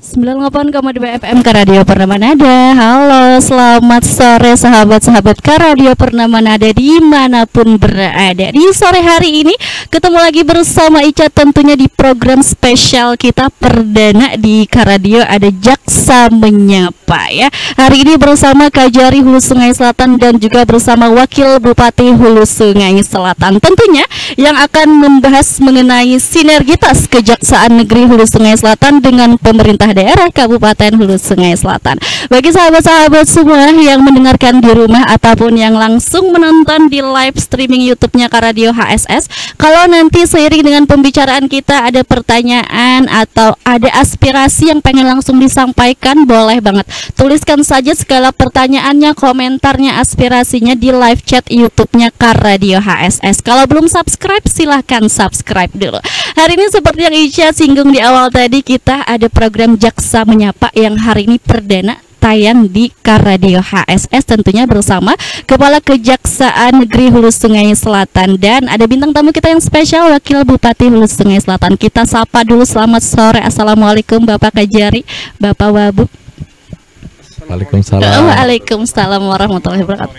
98,2 FM ke Radio Purnama Nada. Halo, selamat sore sahabat-sahabat ke Radio Purnama Nada dimanapun berada. Di sore hari ini ketemu lagi bersama Ica tentunya di program spesial kita perdana di Karadio, ada Jaksa Menyapa ya. Hari ini bersama Kajari Hulu Sungai Selatan dan juga bersama Wakil Bupati Hulu Sungai Selatan, tentunya yang akan membahas mengenai sinergitas Kejaksaan Negeri Hulu Sungai Selatan dengan pemerintah daerah Kabupaten Hulu Sungai Selatan. Bagi sahabat-sahabat semua yang mendengarkan di rumah ataupun yang langsung menonton di live streaming YouTube-nya Karadio HSS, kalau nanti seiring dengan pembicaraan kita ada pertanyaan atau ada aspirasi yang pengen langsung disampaikan, boleh banget tuliskan saja segala pertanyaannya, komentarnya, aspirasinya di live chat YouTube-nya Karadio HSS. Kalau belum subscribe, silahkan subscribe dulu. Hari ini seperti yang Ica singgung di awal tadi, kita ada program Jaksa Menyapa yang hari ini perdana tayang di Karadio HSS, tentunya bersama Kepala Kejaksaan Negeri Hulu Sungai Selatan, dan ada bintang tamu kita yang spesial, Wakil Bupati Hulu Sungai Selatan. Kita sapa dulu. Selamat sore, assalamualaikum Bapak Kajari, Bapak Wabub. Waalaikumsalam. Waalaikumsalam warahmatullahi wabarakatuh.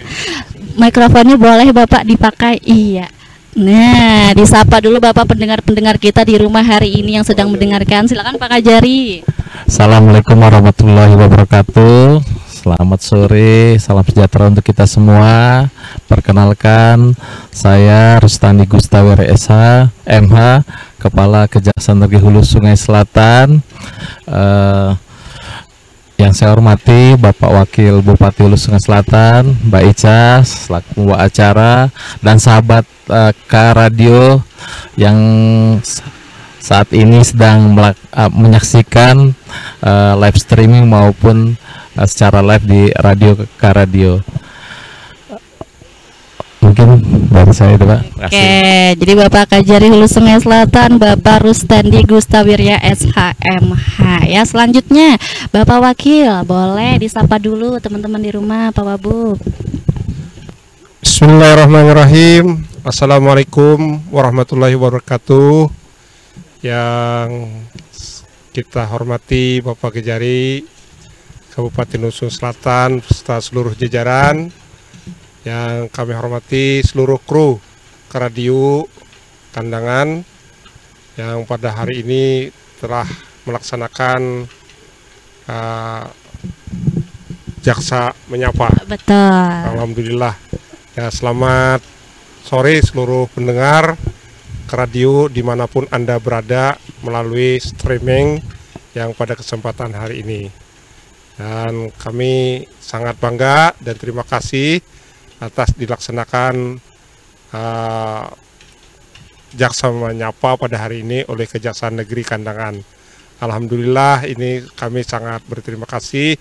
Mikrofonnya boleh Bapak dipakai? Iya. Nah, disapa dulu Bapak pendengar-pendengar kita di rumah hari ini yang sedang mendengarkan. Silakan Pak Kajari. Assalamualaikum warahmatullahi wabarakatuh. Selamat sore, salam sejahtera untuk kita semua. Perkenalkan, saya Rustandi Gustawira SH, MH, Kepala Kejaksaan Negeri Hulu Sungai Selatan. Yang saya hormati Bapak Wakil Bupati Hulu Sungai Selatan, Mbak Ica selaku pembawa acara, dan sahabat Karadio yang saat ini sedang menyaksikan live streaming maupun secara live di Radio Karadio. Mungkin dari saya itu Pak. Oke, jadi Bapak Kajari Hulu Sungai Selatan, Bapak Rustandi Gustawirya SHMH ya. Selanjutnya Bapak Wakil, boleh disapa dulu teman-teman di rumah, Pak Wabub. Bismillahirrahmanirrahim. Assalamualaikum warahmatullahi wabarakatuh. Yang kita hormati Bapak Kajari Kabupaten Hulu Sungai Selatan beserta seluruh jajaran, yang kami hormati seluruh kru Karadio Kandangan yang pada hari ini telah melaksanakan Jaksa Menyapa. Betul. Alhamdulillah. Ya, selamat sore seluruh pendengar Karadio dimanapun Anda berada melalui streaming yang pada kesempatan hari ini. Dan kami sangat bangga dan terima kasih atas dilaksanakan Jaksa Menyapa pada hari ini oleh Kejaksaan Negeri Kandangan. Alhamdulillah, ini kami sangat berterima kasih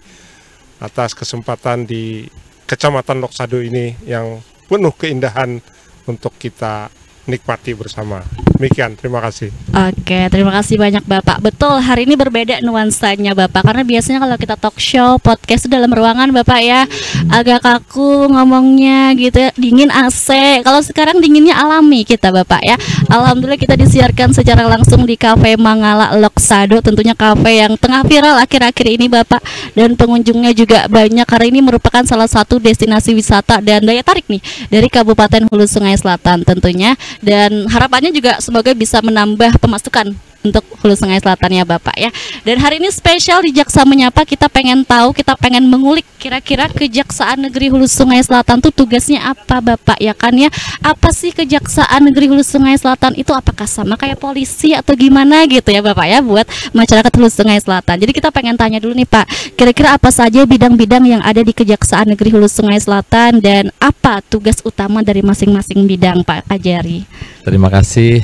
atas kesempatan di Kecamatan Loksado ini yang penuh keindahan untuk kita nikmati bersama. Demikian, terima kasih. Oke, terima kasih banyak Bapak. Betul, hari ini berbeda nuansanya Bapak, karena biasanya kalau kita talk show, podcast itu dalam ruangan Bapak ya, agak kaku ngomongnya gitu ya, dingin AC. Kalau sekarang dinginnya alami kita Bapak ya. Alhamdulillah kita disiarkan secara langsung di Cafe Mangala Loksado, tentunya kafe yang tengah viral akhir-akhir ini Bapak, dan pengunjungnya juga banyak. Karena ini merupakan salah satu destinasi wisata dan daya tarik nih dari Kabupaten Hulu Sungai Selatan tentunya. Dan harapannya juga semoga bisa menambah pemasukan untuk Hulu Sungai Selatan ya Bapak ya. Dan hari ini spesial di Jaksa Menyapa, kita pengen tahu, kita pengen mengulik kira-kira Kejaksaan Negeri Hulu Sungai Selatan tuh tugasnya apa Bapak ya kan ya. Apa sih Kejaksaan Negeri Hulu Sungai Selatan itu, apakah sama kayak polisi atau gimana gitu ya Bapak ya buat masyarakat Hulu Sungai Selatan. Jadi kita pengen tanya dulu nih Pak, kira-kira apa saja bidang-bidang yang ada di Kejaksaan Negeri Hulu Sungai Selatan dan apa tugas utama dari masing-masing bidang Pak Kajari? Terima kasih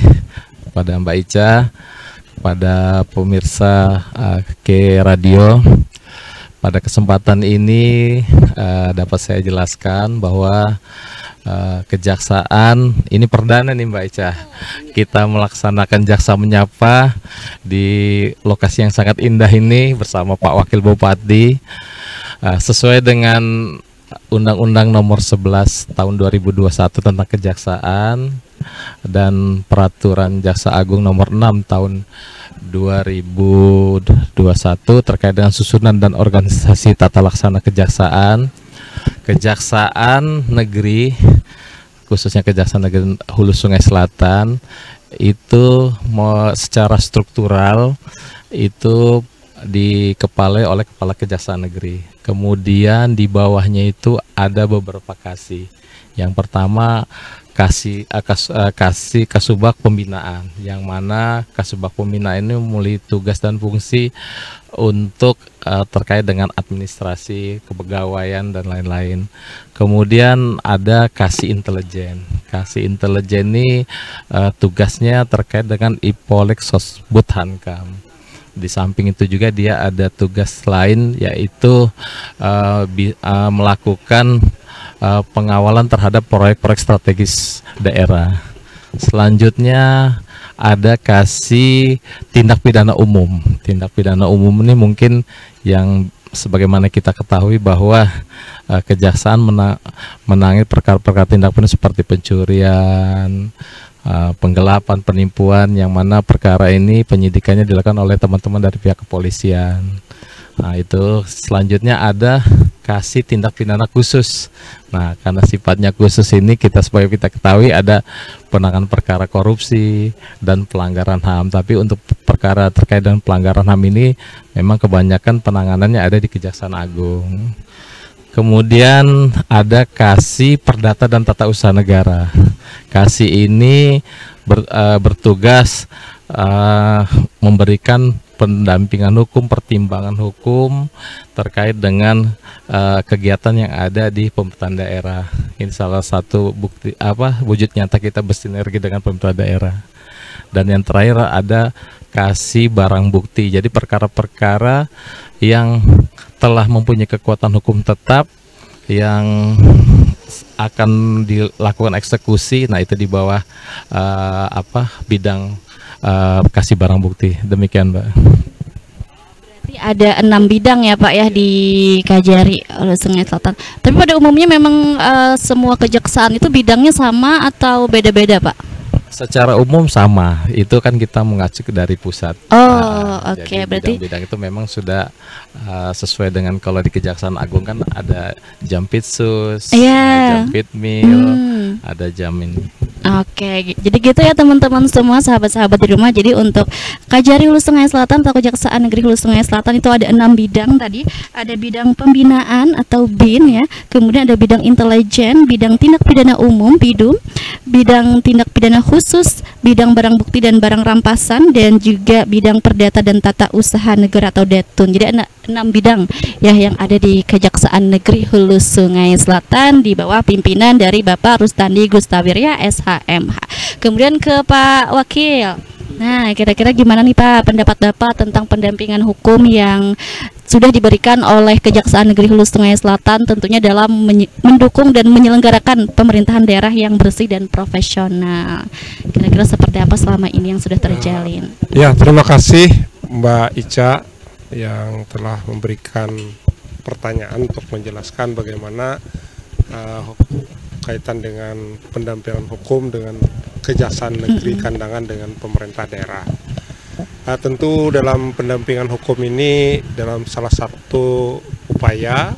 kepada Mbak Ica, pada pemirsa ke radio. Pada kesempatan ini dapat saya jelaskan bahwa Kejaksaan ini perdana nih Mbak Ica, kita melaksanakan Jaksa Menyapa di lokasi yang sangat indah ini bersama Pak Wakil Bupati, sesuai dengan Undang-Undang Nomor 11 Tahun 2021 tentang Kejaksaan dan Peraturan Jaksa Agung Nomor 6 Tahun 2021 terkait dengan susunan dan organisasi tata laksana Kejaksaan Negeri, khususnya Kejaksaan Negeri Hulu Sungai Selatan, itu secara struktural itu dikepalai oleh Kepala Kejaksaan Negeri. Kemudian di bawahnya itu ada beberapa kasih. Yang pertama kasih Kasubag Pembinaan, yang mana Kasubag Pembinaan ini memiliki tugas dan fungsi untuk terkait dengan administrasi, kepegawaian dan lain-lain. Kemudian ada Kasih Intelijen. Kasih Intelijen ini tugasnya terkait dengan Ipolek Sosbud Hankam. Di samping itu juga dia ada tugas lain, yaitu melakukan pengawalan terhadap proyek-proyek strategis daerah. Selanjutnya ada Kasih Tindak Pidana Umum. Tindak pidana umum ini mungkin yang sebagaimana kita ketahui bahwa kejaksaan menangani perkara-perkara tindak pidana seperti pencurian, penggelapan, penipuan, yang mana perkara ini penyidikannya dilakukan oleh teman-teman dari pihak kepolisian. Nah, itu selanjutnya ada Kasih Tindak Pidana Khusus. Nah, karena sifatnya khusus ini supaya kita ketahui ada penanganan perkara korupsi dan pelanggaran HAM. Tapi untuk perkara terkait dengan pelanggaran HAM ini memang kebanyakan penanganannya ada di Kejaksaan Agung. Kemudian ada Kasih Perdata dan Tata Usaha Negara. Kasih ini bertugas memberikan pendampingan hukum, pertimbangan hukum terkait dengan kegiatan yang ada di pemerintahan daerah. Ini salah satu bukti wujud nyata kita bersinergi dengan pemerintah daerah. Dan yang terakhir ada Kasih Barang Bukti. Jadi perkara-perkara yang telah mempunyai kekuatan hukum tetap yang akan dilakukan eksekusi, nah itu di bawah bidang Kasih Barang Bukti. Demikian, Mbak. Berarti ada 6 bidang ya Pak ya di Kajari Hulu Sungai Selatan. Tapi pada umumnya memang semua kejaksaan itu bidangnya sama atau beda-beda Pak? Secara umum sama, itu kan kita mengacu dari pusat. Oh, oke. Berarti bidang-bidang itu memang sudah sesuai dengan kalau di Kejaksaan Agung kan ada Jampitsus, ada Jampitmil, ada Jamin. Oke, jadi gitu ya teman-teman semua, sahabat-sahabat di rumah. Jadi untuk Kajari Hulu Sungai Selatan atau Kejaksaan Negeri Hulu Sungai Selatan itu ada 6 bidang tadi. Ada bidang pembinaan atau BIN ya. Kemudian ada bidang intelijen, bidang tindak pidana umum (BIDUM), bidang tindak pidana khusus, bidang barang bukti dan barang rampasan, dan juga bidang perdata dan tata usaha negara atau DETUN. Jadi ada 6 bidang ya yang ada di Kejaksaan Negeri Hulu Sungai Selatan di bawah pimpinan dari Bapak Rustandi Gustawirya SHMH. Kemudian ke Pak Wakil. Nah, kira-kira gimana nih Pak pendapat Bapak tentang pendampingan hukum yang sudah diberikan oleh Kejaksaan Negeri Hulu Sungai Selatan tentunya dalam mendukung dan menyelenggarakan pemerintahan daerah yang bersih dan profesional. Kira-kira seperti apa selama ini yang sudah terjalin? Ya, terima kasih Mbak Ica yang telah memberikan pertanyaan untuk menjelaskan bagaimana kaitan dengan pendampingan hukum dengan Kejaksaan Negeri Kandangan dengan pemerintah daerah. Tentu dalam pendampingan hukum ini dalam salah satu upaya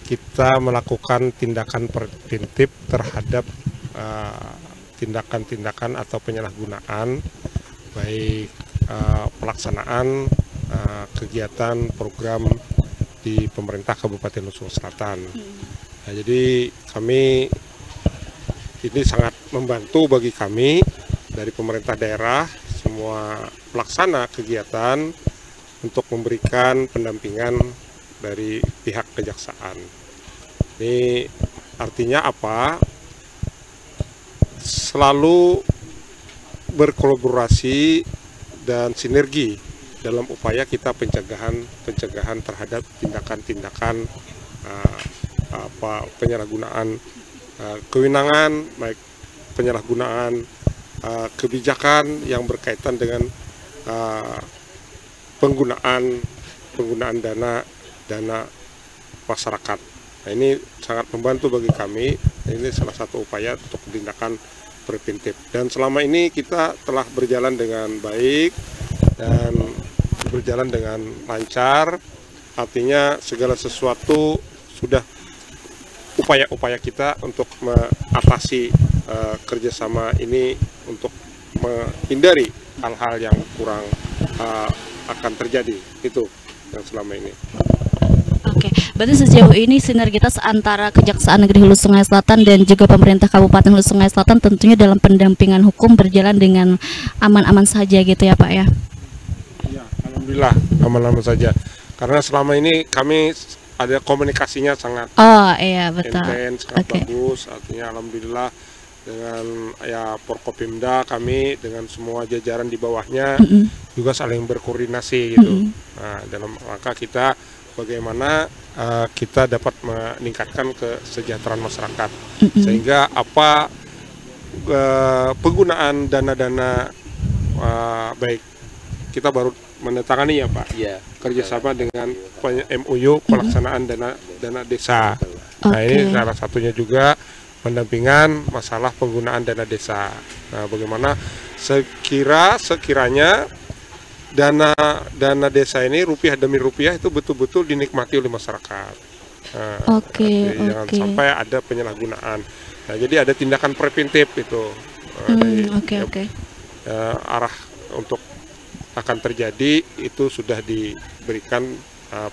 kita melakukan tindakan preventif terhadap tindakan-tindakan atau penyalahgunaan baik pelaksanaan kegiatan program di pemerintah Kabupaten Hulu Sungai Selatan. Nah, jadi kami ini sangat membantu bagi kami dari pemerintah daerah semua pelaksana kegiatan untuk memberikan pendampingan dari pihak kejaksaan. Ini artinya apa? Selalu berkolaborasi dan sinergi dalam upaya kita pencegahan terhadap tindakan-tindakan penyalahgunaan kewenangan, baik penyalahgunaan kebijakan yang berkaitan dengan penggunaan dana masyarakat. Nah, ini sangat membantu bagi kami. Ini salah satu upaya untuk tindakan preventif. Dan selama ini kita telah berjalan dengan baik. dan berjalan dengan lancar. Artinya segala sesuatu sudah upaya-upaya kita untuk mengatasi kerjasama ini untuk menghindari hal-hal yang kurang akan terjadi, itu yang selama ini. Oke, berarti sejauh ini sinergitas antara Kejaksaan Negeri Hulu Sungai Selatan dan juga pemerintah Kabupaten Hulu Sungai Selatan tentunya dalam pendampingan hukum berjalan dengan aman-aman saja gitu ya Pak ya? Ya, alhamdulillah aman-aman saja. Karena selama ini kami ada komunikasinya sangat intens, sangat bagus. Artinya alhamdulillah dengan ya Forkopimda kami dengan semua jajaran di bawahnya juga saling berkoordinasi gitu. Nah, dalam rangka kita bagaimana kita dapat meningkatkan kesejahteraan masyarakat, sehingga apa penggunaan dana-dana baik kita baru menandatangani ya Pak, kerjasama dengan MOU pelaksanaan dana desa. Nah ini salah satunya juga pendampingan masalah penggunaan dana desa. Nah bagaimana sekiranya dana desa ini rupiah demi rupiah itu betul-betul dinikmati oleh masyarakat. Nah, jangan sampai ada penyalahgunaan. Nah, jadi ada tindakan preventif itu. Arah untuk akan terjadi itu sudah diberikan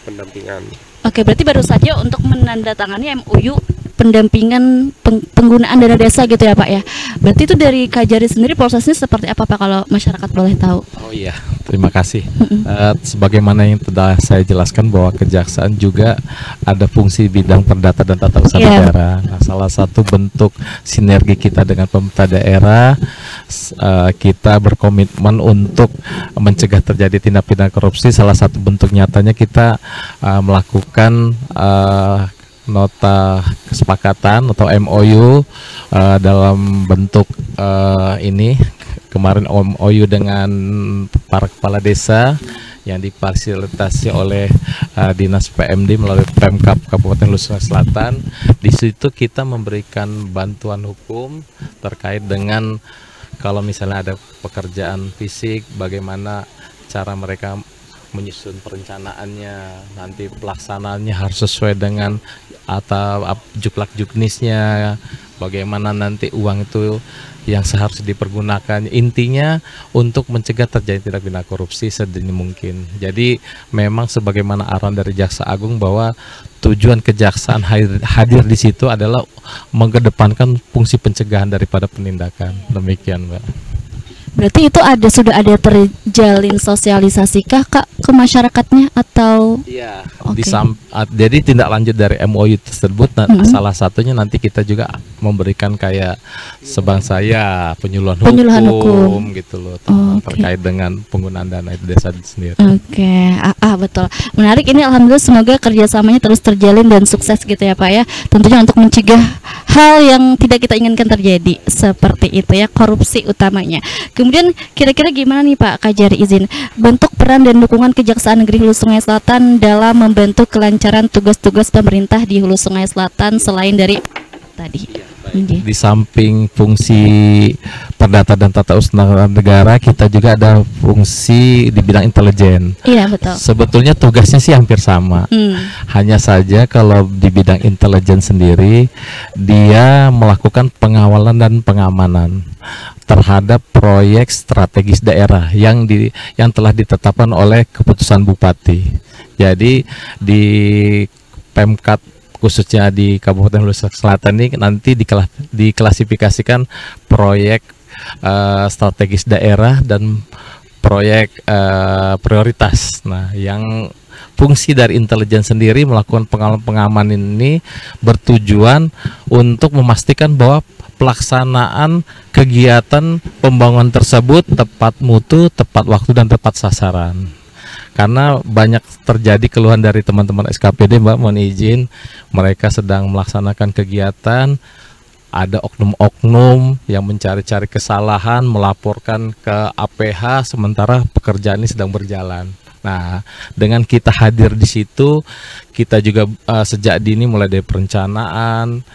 pendampingan. Oke, berarti baru saja untuk menandatangani MOU pendampingan penggunaan dana desa gitu ya Pak ya. Berarti itu dari Kajari sendiri prosesnya seperti apa Pak kalau masyarakat boleh tahu? Oh iya, terima kasih. Sebagaimana yang sudah saya jelaskan bahwa Kejaksaan juga ada fungsi bidang perdata dan tata usaha negara. Nah, salah satu bentuk sinergi kita dengan pemerintah daerah, kita berkomitmen untuk mencegah terjadi tindak pidana korupsi. Salah satu bentuk nyatanya kita melakukan nota kesepakatan atau MOU dalam bentuk ini kemarin MOU dengan para kepala desa yang difasilitasi oleh Dinas PMD melalui Pemkab Kabupaten Hulu Sungai Selatan. Di situ kita memberikan bantuan hukum terkait dengan kalau misalnya ada pekerjaan fisik, bagaimana cara mereka menyusun perencanaannya, nanti pelaksanaannya harus sesuai dengan atau juklak juknisnya, bagaimana nanti uang itu yang seharusnya dipergunakan, intinya untuk mencegah terjadi tindak pidana korupsi sedini mungkin. Jadi memang sebagaimana arahan dari Jaksa Agung bahwa tujuan Kejaksaan hadir di situ adalah mengedepankan fungsi pencegahan daripada penindakan. Demikian Mbak. Berarti itu sudah ada terjalin sosialisasikah Kak ke masyarakatnya atau? Iya. Jadi tindak lanjut dari MOU tersebut, salah satunya nanti kita juga memberikan kayak sebangsa ya penyuluhan hukum gitu loh terkait dengan penggunaan dana desa sendiri. Betul. Menarik ini, alhamdulillah semoga kerjasamanya terus terjalin dan sukses gitu ya Pak ya. Tentunya untuk mencegah hal yang tidak kita inginkan terjadi seperti itu ya, korupsi utamanya. Kemudian kira-kira gimana nih Pak Kajari izin bentuk peran dan dukungan Kejaksaan Negeri Hulu Sungai Selatan dalam membantu kelancaran tugas-tugas pemerintah di Hulu Sungai Selatan selain dari tadi? Di samping fungsi perdata dan tata usaha negara, kita juga ada fungsi di bidang intelijen. Iya betul. Sebetulnya tugasnya sih hampir sama. Hanya saja kalau di bidang intelijen sendiri, dia melakukan pengawalan dan pengamanan terhadap proyek strategis daerah yang telah ditetapkan oleh keputusan Bupati. Jadi di Pemkab khususnya di Kabupaten Hulu Selatan ini nanti diklasifikasikan proyek strategis daerah dan proyek prioritas. Nah, yang fungsi dari intelijen sendiri melakukan pengamanan ini bertujuan untuk memastikan bahwa pelaksanaan kegiatan pembangunan tersebut tepat mutu, tepat waktu, dan tepat sasaran. Karena banyak terjadi keluhan dari teman-teman SKPD, Mbak, mohon izin, mereka sedang melaksanakan kegiatan, ada oknum-oknum yang mencari-cari kesalahan, melaporkan ke APH, sementara pekerjaan ini sedang berjalan. Nah, dengan kita hadir di situ, kita juga sejak dini mulai dari perencanaan,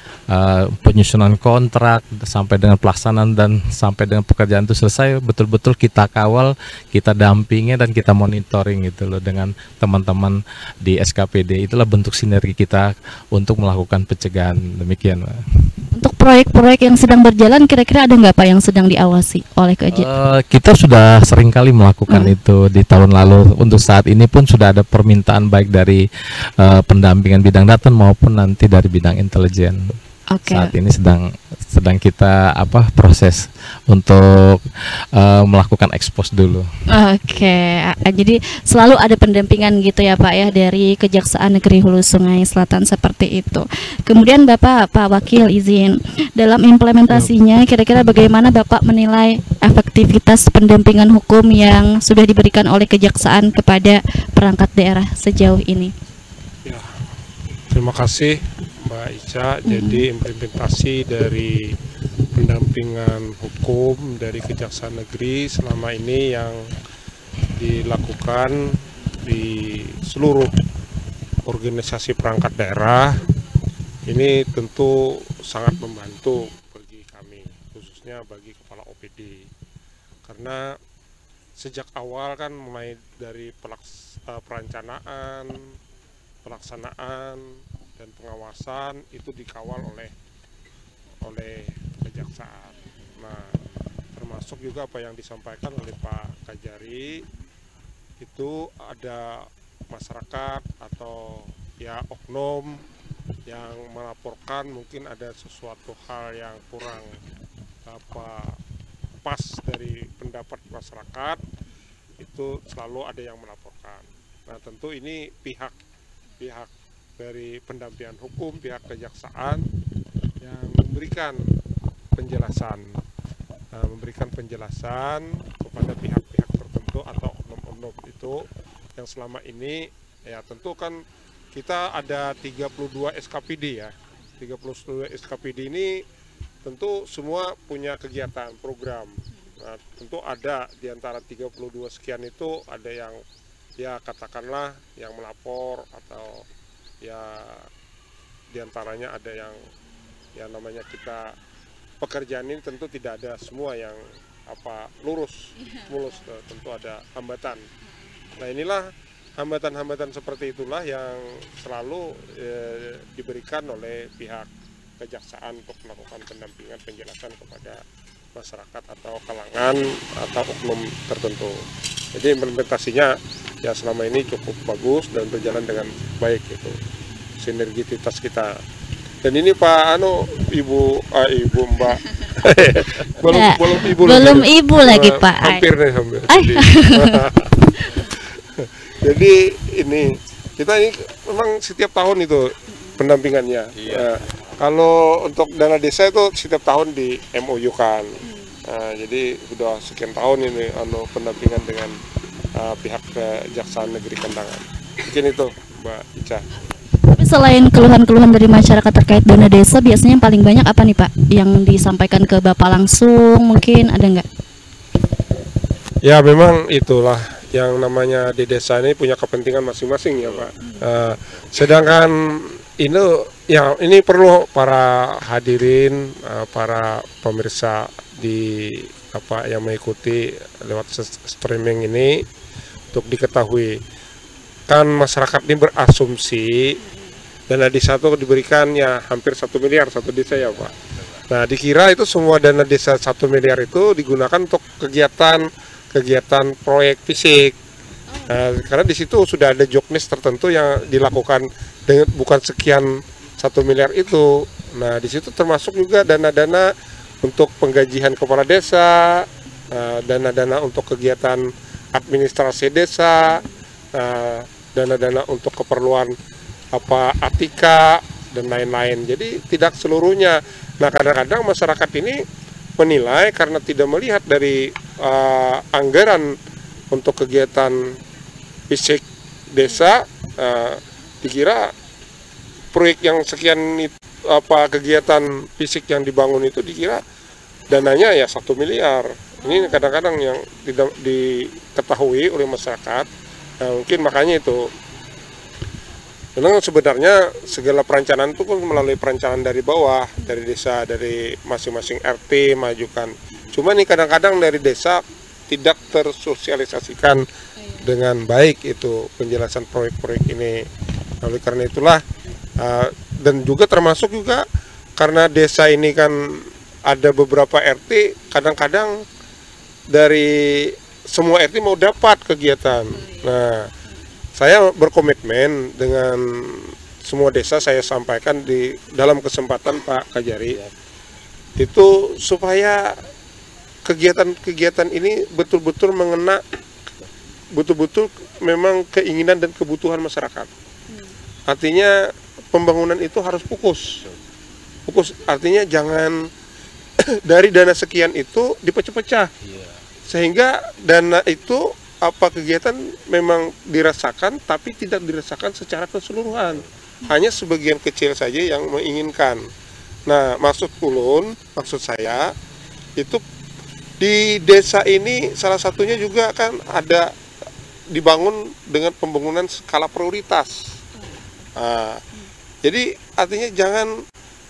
penyusunan kontrak, sampai dengan pelaksanaan dan sampai dengan pekerjaan itu selesai, betul-betul kita kawal, kita dampingi dan kita monitoring gitu loh dengan teman-teman di SKPD. Itulah bentuk sinergi kita untuk melakukan pencegahan, demikian Pak. Untuk proyek-proyek yang sedang berjalan, kira-kira ada nggak Pak yang sedang diawasi oleh kita sudah seringkali melakukan itu di tahun lalu. Untuk saat ini pun sudah ada permintaan baik dari pendampingan bidang data maupun nanti dari bidang intelijen. Saat ini sedang kita proses untuk melakukan ekspos dulu. Jadi selalu ada pendampingan gitu ya Pak ya dari Kejaksaan Negeri Hulu Sungai Selatan seperti itu. Kemudian Pak Wakil izin, dalam implementasinya kira-kira bagaimana Bapak menilai efektivitas pendampingan hukum yang sudah diberikan oleh Kejaksaan kepada perangkat daerah sejauh ini? Ya, terima kasih Mbak Ica. Jadi implementasi dari pendampingan hukum dari Kejaksaan Negeri selama ini yang dilakukan di seluruh organisasi perangkat daerah ini tentu sangat membantu bagi kami, khususnya bagi kepala OPD, karena sejak awal kan mulai dari perencanaan, pelaksanaan dan pengawasan itu dikawal oleh Kejaksaan. Nah, termasuk juga apa yang disampaikan oleh Pak Kajari, itu ada masyarakat atau ya oknum yang melaporkan mungkin ada sesuatu hal yang kurang pas dari pendapat masyarakat, itu selalu ada yang melaporkan. Nah, tentu ini pihak dari pendampingan hukum, pihak Kejaksaan yang memberikan penjelasan kepada pihak-pihak tertentu atau oknum-oknum itu yang selama ini ya tentu kan kita ada 32 SKPD ya. 32 SKPD ini tentu semua punya kegiatan program. Nah, tentu ada di antara 32 sekian itu ada yang ya katakanlah yang melapor, atau ya diantaranya ada yang namanya kita pekerjaan ini tentu tidak ada semua yang mulus, tentu ada hambatan. Nah, inilah hambatan-hambatan seperti itulah yang selalu diberikan oleh pihak Kejaksaan untuk melakukan pendampingan penjelasan kepada masyarakat atau kalangan atau oknum tertentu. Jadi implementasinya ya selama ini cukup bagus dan berjalan dengan baik itu sinergisitas kita. Dan ini Pak Ibu Mbak belum ibu lagi Pak. Hampir nih hampir. Jadi ini kita ini memang setiap tahun itu pendampingannya. Iya. Kalau untuk dana desa itu setiap tahun di MOU kan. Nah, jadi sudah sekian tahun ini pendampingan dengan pihak Kejaksaan Negeri Kendangan. Mungkin itu Mbak Ica. Tapi selain keluhan-keluhan dari masyarakat terkait dana desa, biasanya yang paling banyak apa nih Pak? Yang disampaikan ke Bapak langsung mungkin ada nggak? Ya memang itulah yang namanya di desa ini punya kepentingan masing-masing ya Pak. Sedangkan ini perlu para hadirin, para pemirsa yang mengikuti lewat streaming ini untuk diketahui. Kan masyarakat ini berasumsi dana desa itu diberikannya hampir 1 miliar satu desa ya Pak. Nah, dikira itu semua dana desa 1 miliar itu digunakan untuk kegiatan proyek fisik. Nah, karena di situ sudah ada joknis tertentu yang dilakukan dengan bukan sekian 1 miliar itu. Nah, di situ termasuk juga dana-dana untuk penggajian kepala desa, dana-dana untuk kegiatan administrasi desa, dana-dana untuk keperluan ATIKA dan lain-lain. Jadi tidak seluruhnya. Nah, kadang-kadang masyarakat ini menilai karena tidak melihat dari anggaran untuk kegiatan fisik desa, dikira proyek yang sekian kegiatan fisik yang dibangun itu dikira dananya ya 1 miliar. Ini kadang-kadang yang tidak diketahui oleh masyarakat Nah, mungkin makanya itu. Memang sebenarnya segala perencanaan itu kan melalui perencanaan dari bawah, dari desa, dari masing-masing RT majukan. Cuma nih kadang-kadang dari desa tidak tersosialisasikan dengan baik itu penjelasan proyek-proyek ini. Oleh karena itulah dan juga termasuk juga karena desa ini kan ada beberapa RT, kadang-kadang dari semua RT mau dapat kegiatan. Nah, saya berkomitmen dengan semua desa, saya sampaikan di dalam kesempatan Pak Kajari itu supaya kegiatan-kegiatan ini betul-betul mengena, betul-betul memang keinginan dan kebutuhan masyarakat. Artinya pembangunan itu harus fokus, artinya jangan dari dana sekian itu dipecah-pecah, sehingga dana itu apa kegiatan memang dirasakan tapi tidak dirasakan secara keseluruhan, hanya sebagian kecil saja yang menginginkan. Nah, maksud saya itu di desa ini salah satunya juga kan ada dibangun dengan pembangunan skala prioritas. Jadi artinya jangan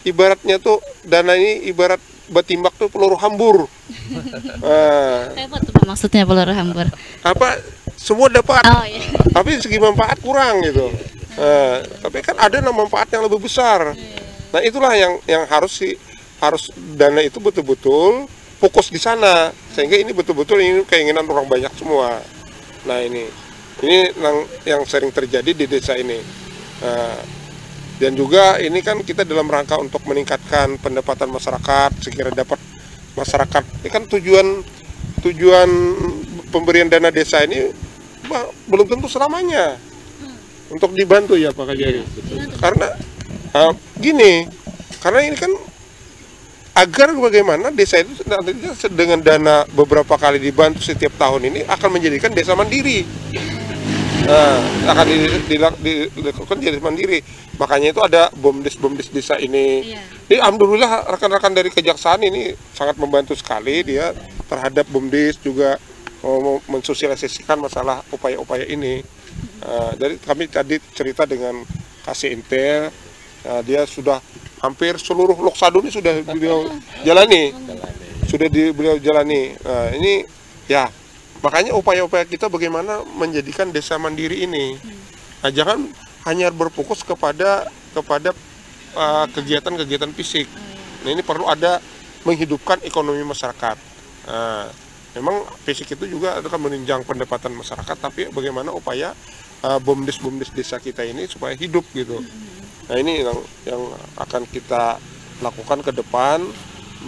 ibaratnya tuh dana ini ibarat batimbak tuh peluru hambur. Apa tuh Pak maksudnya peluru hambur? Apa semua dapat, iya. tapi segi manfaat kurang gitu. Tapi kan ada manfaat yang lebih besar. Nah itulah yang harus dana itu betul-betul fokus di sana, sehingga ini betul-betul ini keinginan orang banyak semua. Nah ini yang sering terjadi di desa ini. Dan juga ini kan kita dalam rangka untuk meningkatkan pendapatan masyarakat, sekiranya dapat masyarakat. Ini kan tujuan pemberian dana desa ini belum tentu selamanya untuk dibantu ya Pak Kajari. Karena karena ini kan agar bagaimana desa itu nantinya dengan dana beberapa kali dibantu setiap tahun ini akan menjadikan desa mandiri. Akan dilakukan jadi mandiri. Makanya itu ada BUMDes desa ini. Jadi alhamdulillah rekan-rekan dari Kejaksaan ini sangat membantu sekali dia terhadap BUMDes juga mensosialisasikan masalah upaya-upaya ini. Dari kami tadi cerita dengan Kasih Intel, dia sudah hampir seluruh Loksado ini sudah beliau jalani. Beliau jalani. Nah, ini ya makanya upaya-upaya kita bagaimana menjadikan desa mandiri ini. Nah, jangan hanya berfokus kepada kegiatan-kegiatan fisik. Nah, ini perlu ada menghidupkan ekonomi masyarakat. Memang fisik itu juga akan menunjang pendapatan masyarakat, tapi bagaimana upaya BUMDes desa kita ini supaya hidup gitu. Nah, ini yang akan kita lakukan ke depan,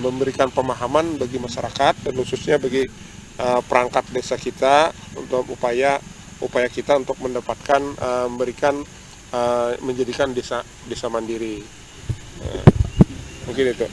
memberikan pemahaman bagi masyarakat dan khususnya bagi perangkat desa kita untuk upaya kita untuk mendapatkan menjadikan desa mandiri. Mungkin itu.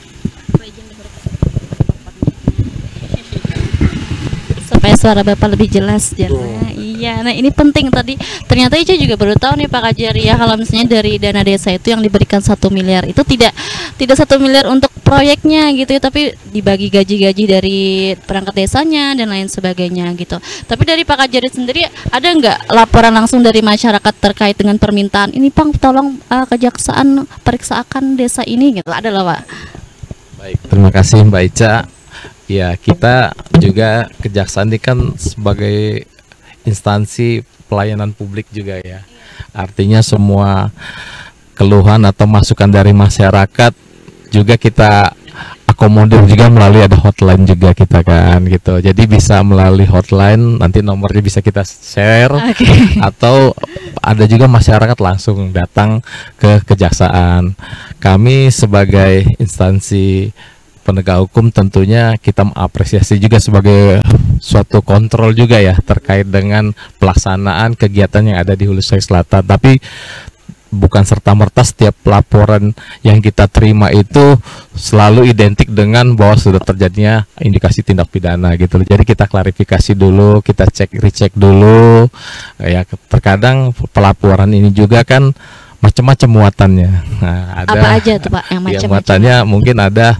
Supaya suara Bapak lebih jelas ya. Iya, nah ini penting tadi. Ternyata Ica juga baru tahu nih Pak Kajari ya, kalau misalnya dari dana desa itu yang diberikan 1 miliar itu tidak 1 miliar untuk proyeknya gitu ya, tapi dibagi gaji-gaji dari perangkat desanya dan lain sebagainya gitu. Tapi dari Pak Kajari sendiri ada nggak laporan langsung dari masyarakat terkait dengan permintaan ini, Pak tolong Kejaksaan periksakan desa ini gitu? Ada lah Pak. Baik, terima kasih Mbak Ica. Ya, kita juga Kejaksaan ini kan sebagai instansi pelayanan publik juga ya. Artinya semua keluhan atau masukan dari masyarakat juga kita akomodir juga melalui ada hotline juga kita kan gitu. Jadi bisa melalui hotline, nanti nomornya bisa kita share. Atau ada juga masyarakat langsung datang ke Kejaksaan. Kami sebagai instansi penegak hukum tentunya kita mengapresiasi juga sebagai suatu kontrol juga ya terkait dengan pelaksanaan kegiatan yang ada di Hulu Sulawesi Selatan. Tapi bukan serta-merta setiap laporan yang kita terima itu selalu identik dengan bahwa sudah terjadinya indikasi tindak pidana gitu. Jadi kita klarifikasi dulu, kita recheck dulu. Ya, terkadang pelaporan ini juga kan macam-macam muatannya. Nah, ada apa aja tuh Pak yang macam-macam? Muatannya mungkin ada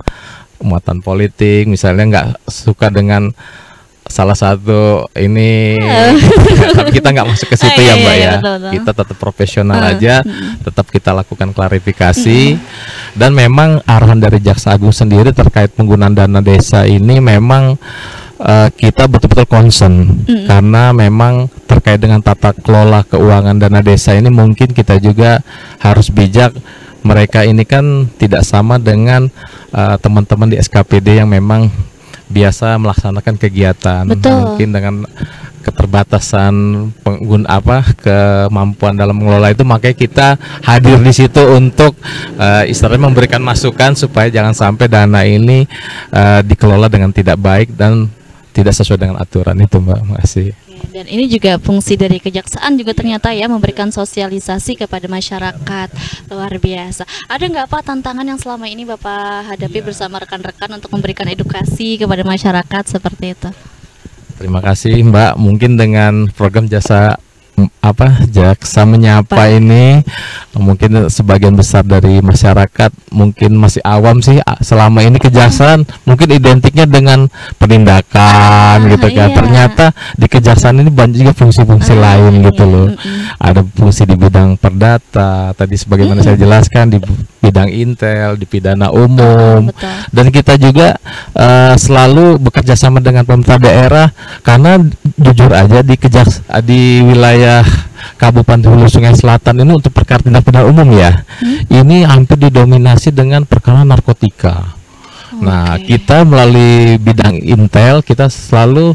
muatan politik, misalnya nggak suka dengan salah satu ini tapi kita nggak masuk ke situ ya Mbak ya. Betul. Kita tetap profesional aja, tetap kita lakukan klarifikasi. Dan memang arahan dari Jaksa Agung sendiri terkait penggunaan dana desa ini memang kita betul-betul concern karena memang terkait dengan tata kelola keuangan dana desa ini mungkin kita juga harus bijak. Mereka ini kan tidak sama dengan teman-teman di SKPD yang memang biasa melaksanakan kegiatan. Betul. Mungkin dengan keterbatasan kemampuan dalam mengelola itu, makanya kita hadir di situ untuk istilahnya memberikan masukan supaya jangan sampai dana ini dikelola dengan tidak baik dan tidak sesuai dengan aturan itu, Mbak. Makasih. Dan ini juga fungsi dari kejaksaan juga ternyata ya, memberikan sosialisasi kepada masyarakat. Luar biasa. Ada nggak Pak tantangan yang selama ini Bapak hadapi bersama rekan-rekan untuk memberikan edukasi kepada masyarakat seperti itu? Terima kasih Mbak. Mungkin dengan program Jaksa Menyapa ini mungkin sebagian besar dari masyarakat mungkin masih awam sih selama ini kejaksaan mungkin identiknya dengan penindakan gitu kan. Iya. Ternyata di kejaksaan ini banyak juga fungsi-fungsi lain gitu loh. Ada fungsi di bidang perdata, tadi sebagaimana saya jelaskan, di bidang intel, di pidana umum. Betul. Dan kita juga selalu bekerja sama dengan pemerintah daerah karena jujur aja di wilayah Kabupaten Hulu Sungai Selatan ini untuk perkara tindak pidana umum ya, ini hampir didominasi dengan perkara narkotika. Nah, kita melalui bidang intel kita selalu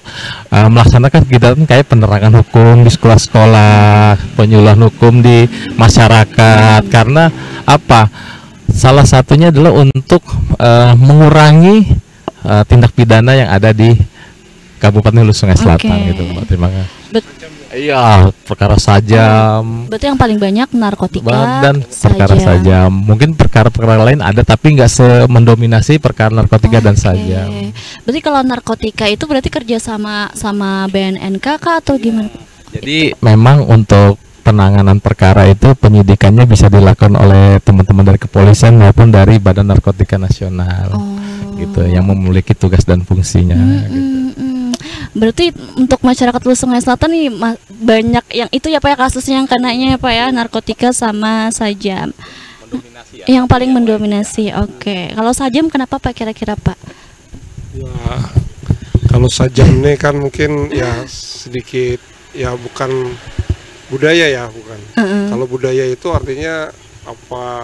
melaksanakan kegiatan kayak penerangan hukum di sekolah-sekolah, penyuluhan hukum di masyarakat. Karena apa? Salah satunya adalah untuk mengurangi tindak pidana yang ada di Kabupaten Hulu Sungai Selatan gitu, Mbak. Terima kasih. Iya, perkara sajam. Berarti yang paling banyak narkotika Dan perkara sajam. Mungkin perkara-perkara lain ada tapi nggak mendominasi perkara narkotika dan sajam. Berarti kalau narkotika itu berarti kerja sama BNNK kah atau gimana? Jadi memang untuk penanganan perkara itu penyidikannya bisa dilakukan oleh teman-teman dari kepolisian maupun dari Badan Narkotika Nasional. Gitu, yang memiliki tugas dan fungsinya gitu. Berarti untuk masyarakat Hulu Sungai Selatan nih banyak yang itu ya Pak ya, kasusnya yang kenanya ya Pak ya, narkotika sama sajam. Yang paling mendominasi. Oke. Kalau sajam kenapa Pak kira-kira Pak? Ya, kalau sajam ini kan mungkin ya sedikit ya bukan budaya ya, bukan. Kalau budaya itu artinya apa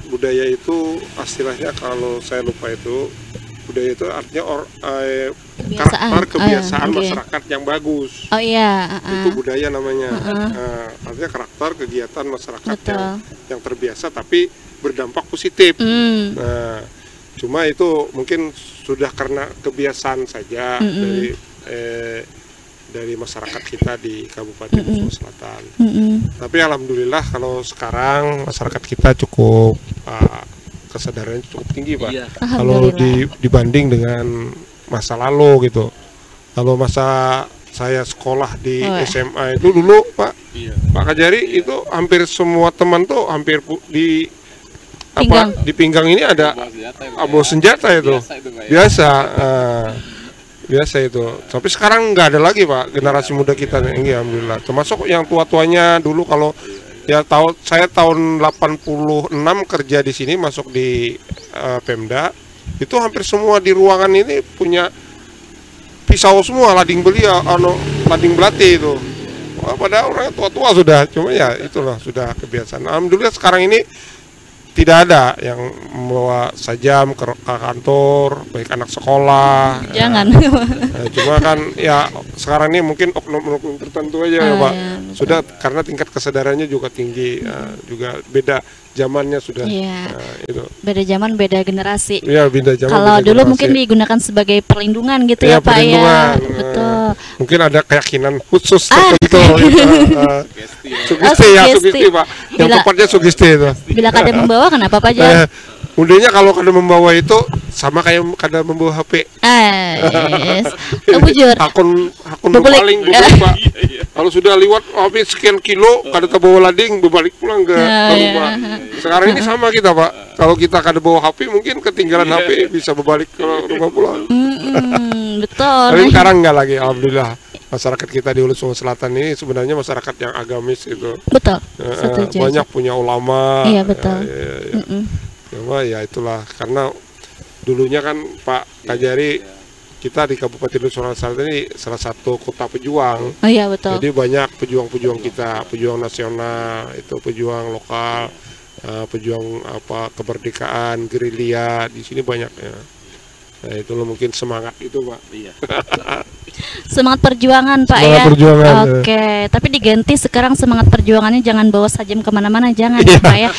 budaya itu istilahnya, kalau saya lupa itu budaya itu artinya karakter kebiasaan masyarakat yang bagus. Oh iya, itu budaya namanya. Artinya karakter kegiatan masyarakat yang terbiasa tapi berdampak positif. Nah, cuma itu mungkin sudah karena kebiasaan saja dari masyarakat kita di Kabupaten Hulu Selatan. Tapi alhamdulillah kalau sekarang masyarakat kita cukup kesadarannya cukup tinggi Pak. Kalau dibanding dengan masa lalu gitu. Kalau masa saya sekolah di SMA itu dulu Pak Kajari itu hampir semua teman tuh hampir di pinggang ini ada abu senjata itu. Biasa itu. Tapi sekarang nggak ada lagi Pak, generasi muda kita ini alhamdulillah. Termasuk yang tua-tuanya dulu, kalau ya saya tahun 86 kerja di sini, masuk di Pemda, itu hampir semua di ruangan ini punya pisau semua, lading belati itu. Padahal orang tua-tua sudah, cuma ya itulah sudah kebiasaan. Alhamdulillah sekarang ini tidak ada yang membawa sajam ke kantor, baik anak sekolah. Jangan. Cuma kan ya sekarang ini mungkin oknum-oknum tertentu aja ya, Pak. Sudah karena tingkat kesadarannya juga tinggi, juga beda zamannya sudah. Itu. Beda zaman, beda generasi. Iya, beda zaman. Kalau dulu generasi mungkin digunakan sebagai perlindungan gitu ya Pak ya. Betul. Mungkin ada keyakinan khusus tertentu. Sugesti Pak. Yang tepatnya sugesti itu. Bila kada membawa kenapa Pak Jan? Mudahnya kalau kada membawa itu sama kayak kada membawa HP. Bujur. Akun paling Pak. Kalau sudah lewat habis sekian kilo, kada bawa lading, berbalik pulang ke rumah. Sekarang ini sama kita, Pak. Kalau kita kada bawa HP, mungkin ketinggalan HP bisa berbalik ke rumah pulang. Betul. Tapi sekarang enggak lagi, alhamdulillah. Masyarakat kita di Hulu Sungai Selatan ini sebenarnya masyarakat yang agamis itu. Betul. Setuju. Banyak punya ulama. Iya, betul. Cuma ya itulah, karena dulunya kan Pak Kajari, kita di Kabupaten Hulu Sungai Selatan ini salah satu kota pejuang. Oh iya, betul. Jadi banyak pejuang-pejuang kita, pejuang nasional, itu pejuang lokal, pejuang kemerdekaan, gerilya, di sini banyaknya. Nah, itu loh mungkin semangat itu, Pak. Iya. Semangat perjuangan, Pak, semangat ya. Perjuangan, Oke, tapi diganti sekarang semangat perjuangannya jangan bawa sajam kemana-mana, jangan ya, Pak ya.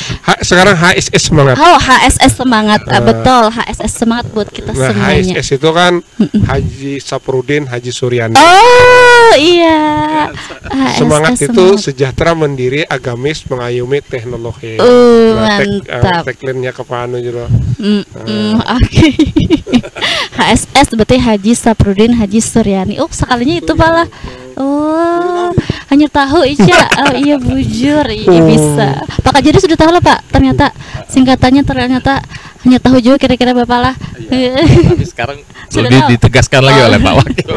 Sekarang HSS semangat. Oh, HSS semangat, betul, HSS semangat buat kita semuanya. HSS itu kan Haji Saprudin Haji Suryani. Oh iya. HSS Semangat itu sejahtera, mandiri, agamis, mengayomi teknologi. Mantap. Tagline-nya kepanu juga. Oke. HSS berarti Haji Saprudin Haji Suryani. Oh, sekalinya itu pala. Oh, hanya tahu Ica. Oh iya, bujur. Iya bisa. Pak Kajari sudah tahu lah, Pak. Ternyata singkatannya ternyata hanya tahu juga kira-kira Bapak lah. Tapi sekarang lebih ditegaskan lagi oleh Pak Wakil.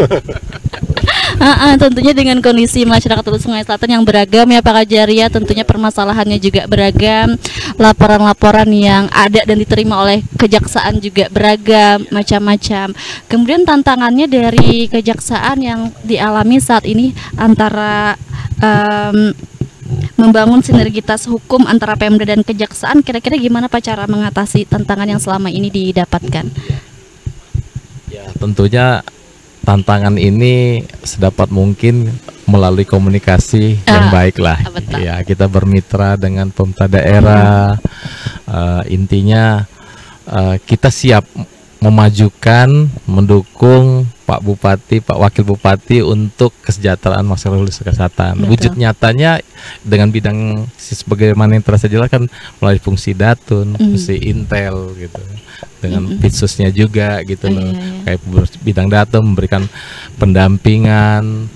Tentunya dengan kondisi masyarakat Hulu Sungai Selatan yang beragam ya Pak Kajari, ya, tentunya permasalahannya juga beragam, laporan-laporan yang ada dan diterima oleh kejaksaan juga beragam, macam-macam. Kemudian tantangannya dari kejaksaan yang dialami saat ini antara membangun sinergitas hukum antara Pemda dan kejaksaan, kira-kira gimana Pak cara mengatasi tantangan yang selama ini didapatkan? Ya, tentunya tantangan ini sedapat mungkin melalui komunikasi yang baik lah. Ya, kita bermitra dengan pemerintah daerah. Intinya kita siap memajukan, mendukung Pak Bupati, Pak Wakil Bupati untuk kesejahteraan masyarakat Hulu Sungai Selatan. Wujud nyatanya dengan bidang sebagaimana yang telah saya jelaskan melalui fungsi datun, fungsi intel gitu. Dengan pitsusnya juga gitu loh. Kayak bidang data memberikan pendampingan,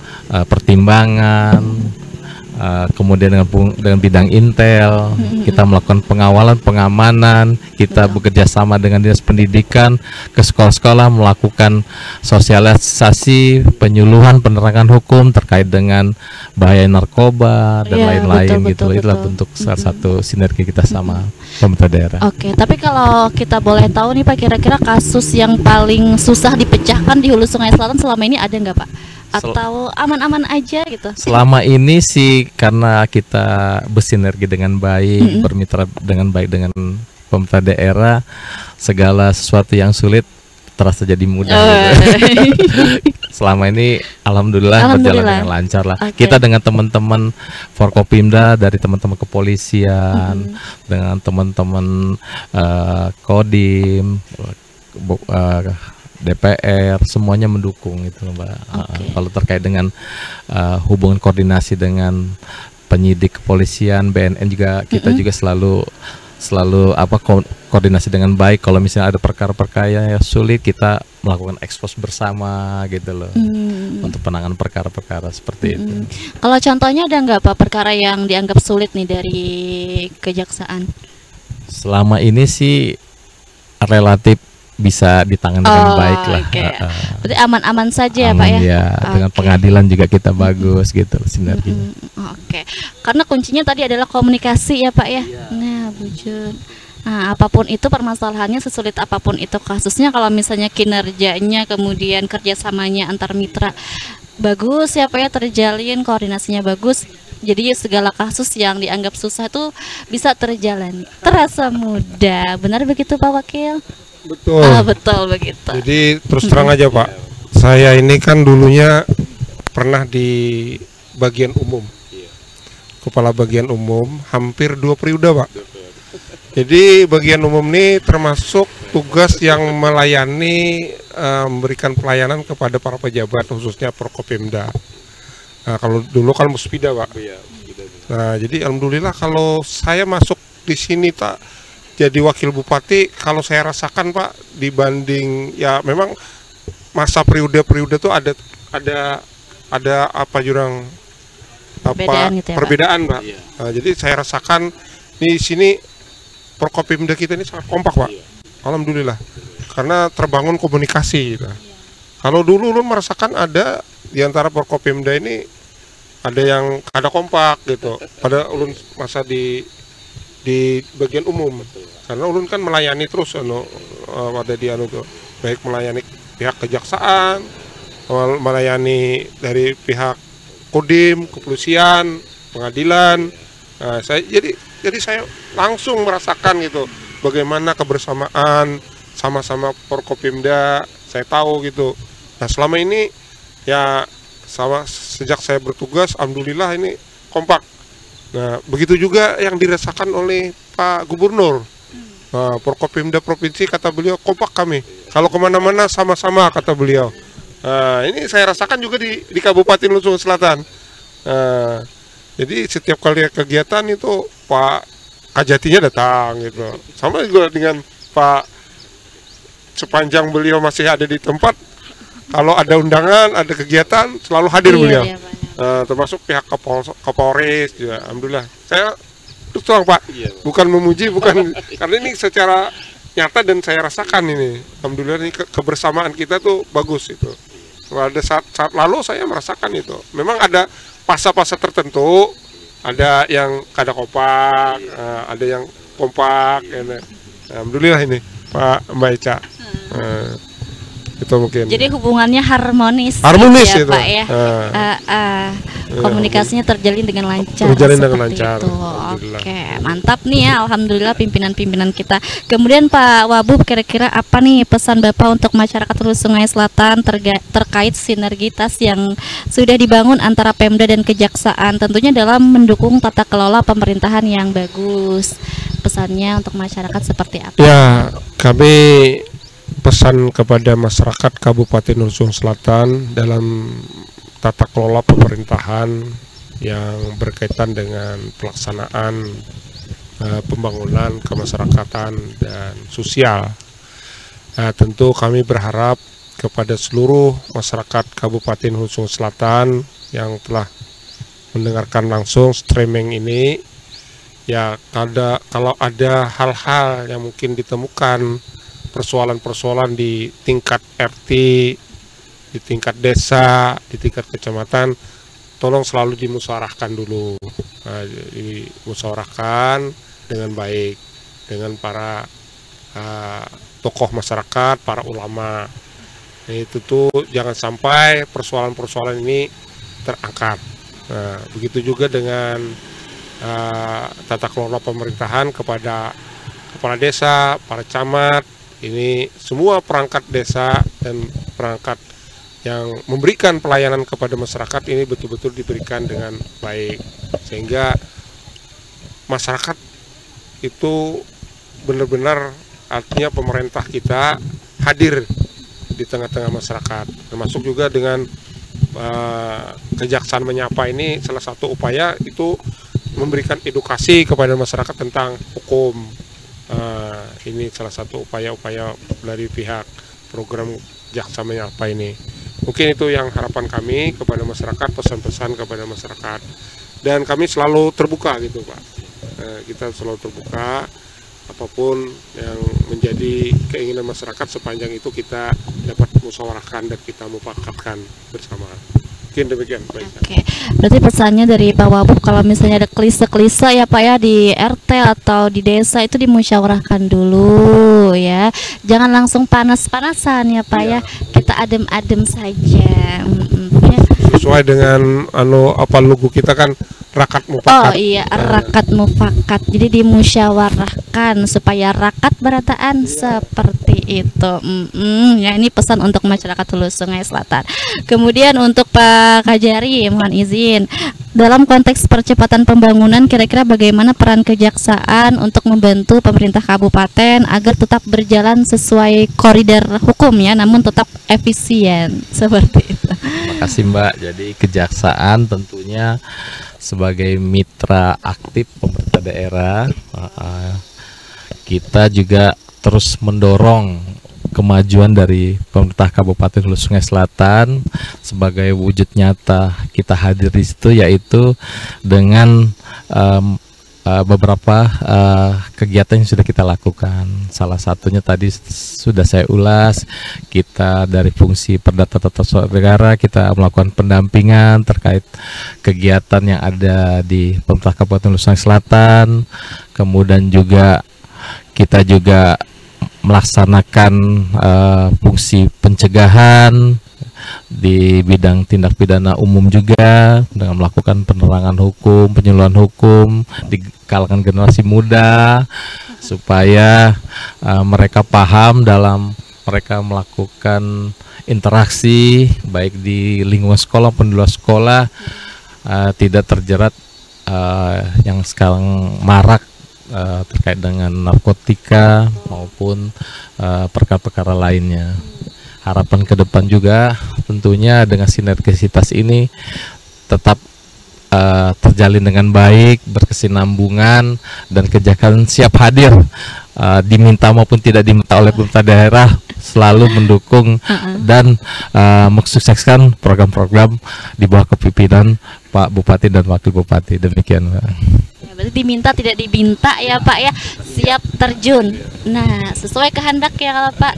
pertimbangan, kemudian dengan bidang intel kita melakukan pengawalan, pengamanan, kita bekerja sama dengan dinas pendidikan ke sekolah-sekolah melakukan sosialisasi, penyuluhan, penerangan hukum terkait dengan bahaya narkoba dan lain-lain gitu. Itulah bentuk salah satu sinergi kita sama pemerintah daerah. Oke, tapi kalau kita boleh tahu nih Pak, kira-kira kasus yang paling susah dipecahkan di Hulu Sungai Selatan selama ini ada nggak Pak? Atau aman-aman aja gitu? Selama ini sih karena kita bersinergi dengan baik, bermitra dengan baik dengan pemerintah daerah, segala sesuatu yang sulit terasa jadi mudah. Gitu. Selama ini alhamdulillah berjalan dengan lancar lah. Kita dengan teman-teman Forkopimda, dari teman-teman kepolisian, dengan teman-teman Kodim, DPR, semuanya mendukung itu Mbak. Kalau terkait dengan hubungan koordinasi dengan penyidik kepolisian, BNN juga kita juga selalu koordinasi dengan baik. Kalau misalnya ada perkara-perkara yang sulit, kita melakukan ekspos bersama gitu loh untuk penanganan perkara-perkara seperti itu. Kalau contohnya ada nggak Pak perkara yang dianggap sulit nih dari kejaksaan? Selama ini sih relatif bisa ditangani dengan baik lah. Berarti aman-aman saja ya Pak ya? Ya, dengan pengadilan juga kita bagus gitu sinerginya. Karena kuncinya tadi adalah komunikasi ya Pak ya? Nah, bujur. Nah, apapun itu permasalahannya, sesulit apapun itu kasusnya, kalau misalnya kinerjanya kemudian kerjasamanya antar mitra bagus ya Pak ya, terjalin, koordinasinya bagus, jadi segala kasus yang dianggap susah itu bisa terjalani, terasa mudah. Benar begitu Pak Wakil? Betul. Betul begitu. Jadi terus terang aja Pak, saya ini kan dulunya pernah di bagian umum, kepala bagian umum hampir 2 periode Pak. Jadi bagian umum ini termasuk tugas yang melayani, memberikan pelayanan kepada para pejabat, khususnya Forkopimda. Nah, kalau dulu kan Muspida Pak. Nah, jadi alhamdulillah kalau saya masuk di sini jadi wakil bupati, kalau saya rasakan Pak, dibanding ya memang masa periode-periode itu ada apa jurang Perbedaan gitu ya, Pak? perbedaan, Pak. Jadi saya rasakan di sini Forkopimda kita ini sangat kompak, Pak. Alhamdulillah. Karena terbangun komunikasi gitu. Kalau dulu ulun merasakan ada di antara Forkopimda ini ada yang kada kompak gitu. Pada ulun masa di bagian umum. Karena ulun kan melayani terus pada di tuh, baik melayani pihak kejaksaan, melayani dari pihak Kodim, kepolisian, pengadilan. Nah, jadi saya langsung merasakan gitu bagaimana kebersamaan sama-sama Forkopimda. Saya tahu gitu. Nah, selama ini ya sejak saya bertugas, alhamdulillah ini kompak. Nah, begitu juga yang dirasakan oleh Pak Gubernur. Nah, Forkopimda Provinsi, kata beliau, kompak kami. Kalau kemana-mana sama-sama, kata beliau. Nah, ini saya rasakan juga di Kabupaten Lusungan Selatan. Nah, jadi setiap kali kegiatan itu Pak Kajatinya datang gitu. Sama juga dengan Pak, sepanjang beliau masih ada di tempat, kalau ada undangan, ada kegiatan, selalu hadir beliau. Termasuk pihak Kapolres juga, alhamdulillah. Saya terus terang, Pak, bukan memuji, bukan karena ini secara nyata dan saya rasakan ini, alhamdulillah ini kebersamaan kita tuh bagus itu. Ada saat lalu saya merasakan itu. Memang ada fase-fase tertentu, ada yang kada kompak, ada yang kompak. Alhamdulillah ini Pak Mbak Ica. Itu mungkin. Jadi hubungannya harmonis itu, ya, Pak ya. Komunikasinya terjalin dengan lancar. Terjalin dengan lancar. Oke, mantap nih ya, alhamdulillah pimpinan-pimpinan kita. Kemudian Pak Wabub, kira-kira apa nih pesan Bapak untuk masyarakat Hulu Sungai Selatan terkait sinergitas yang sudah dibangun antara Pemda dan Kejaksaan, tentunya dalam mendukung tata kelola pemerintahan yang bagus. Pesannya untuk masyarakat seperti apa? Ya, kami pesan kepada masyarakat Kabupaten Hulu Sungai Selatan dalam tata kelola pemerintahan yang berkaitan dengan pelaksanaan pembangunan kemasyarakatan dan sosial. Tentu kami berharap kepada seluruh masyarakat Kabupaten Hulu Sungai Selatan yang telah mendengarkan langsung streaming ini, ya kalau ada hal-hal yang mungkin ditemukan, persoalan-persoalan di tingkat RT, di tingkat desa, di tingkat kecamatan, tolong selalu dimusyawarahkan dulu. Dimusyawarahkan dengan baik dengan para tokoh masyarakat, para ulama. Itu tuh jangan sampai persoalan-persoalan ini terangkat. Nah, begitu juga dengan tata kelola pemerintahan kepada kepala desa, para camat. Ini semua perangkat desa dan perangkat yang memberikan pelayanan kepada masyarakat ini betul-betul diberikan dengan baik, sehingga masyarakat itu benar-benar, artinya pemerintah kita hadir di tengah-tengah masyarakat, termasuk juga dengan Kejaksaan Menyapa. Ini salah satu upaya itu memberikan edukasi kepada masyarakat tentang hukum. Ini salah satu upaya-upaya dari pihak program Jaksa Menyapa ini. Mungkin itu yang harapan kami kepada masyarakat, pesan-pesan kepada masyarakat. Dan kami selalu terbuka gitu, Pak. Kita selalu terbuka, apapun yang menjadi keinginan masyarakat, sepanjang itu kita dapat musyawarahkan dan kita mufakatkan bersama. Mungkin demikian. Baik. Oke, berarti pesannya dari Pak Wabub, kalau misalnya ada klise-klise ya Pak ya di RT atau di desa, itu dimusyawarahkan dulu ya, jangan langsung panas-panasan ya Pak ya, kita adem-adem saja. Sesuai dengan apa logo kita kan, rakat mufakat. Oh iya, rakat mufakat. Jadi dimusyawarahkan supaya rakat berataan seperti itu. Ya, ini pesan untuk masyarakat Hulu Sungai Selatan. Kemudian untuk Pak Kajari, mohon izin, dalam konteks percepatan pembangunan, kira-kira bagaimana peran kejaksaan untuk membantu pemerintah kabupaten agar tetap berjalan sesuai koridor hukum ya, namun tetap efisien seperti itu. Terima kasih Mbak. Jadi kejaksaan tentunya sebagai mitra aktif pemerintah daerah, kita juga terus mendorong kemajuan dari pemerintah Kabupaten Hulu Sungai Selatan. Sebagai wujud nyata kita hadir di situ, yaitu dengan beberapa kegiatan yang sudah kita lakukan. Salah satunya tadi sudah saya ulas, kita dari fungsi Perdata Tata Usaha Negara kita melakukan pendampingan terkait kegiatan yang ada di pemerintah Kabupaten Hulu Sungai Selatan. Kemudian juga kita juga melaksanakan fungsi pencegahan di bidang tindak pidana umum juga, dengan melakukan penerangan hukum, penyuluhan hukum di kalangan generasi muda, supaya mereka paham dalam mereka melakukan interaksi baik di lingkungan sekolah maupun di luar sekolah, tidak terjerat yang sekarang marak terkait dengan narkotika maupun perkara-perkara lainnya. Harapan ke depan juga tentunya dengan sinergisitas ini tetap terjalin dengan baik, berkesinambungan, dan Kejaksaan siap hadir, diminta maupun tidak diminta oleh pemerintah daerah, selalu mendukung dan mensukseskan program-program di bawah kepemimpinan Pak Bupati dan Wakil Bupati. Demikian, Pak. Berarti diminta tidak diminta ya Pak ya, siap terjun. Nah, sesuai kehendak ya Pak.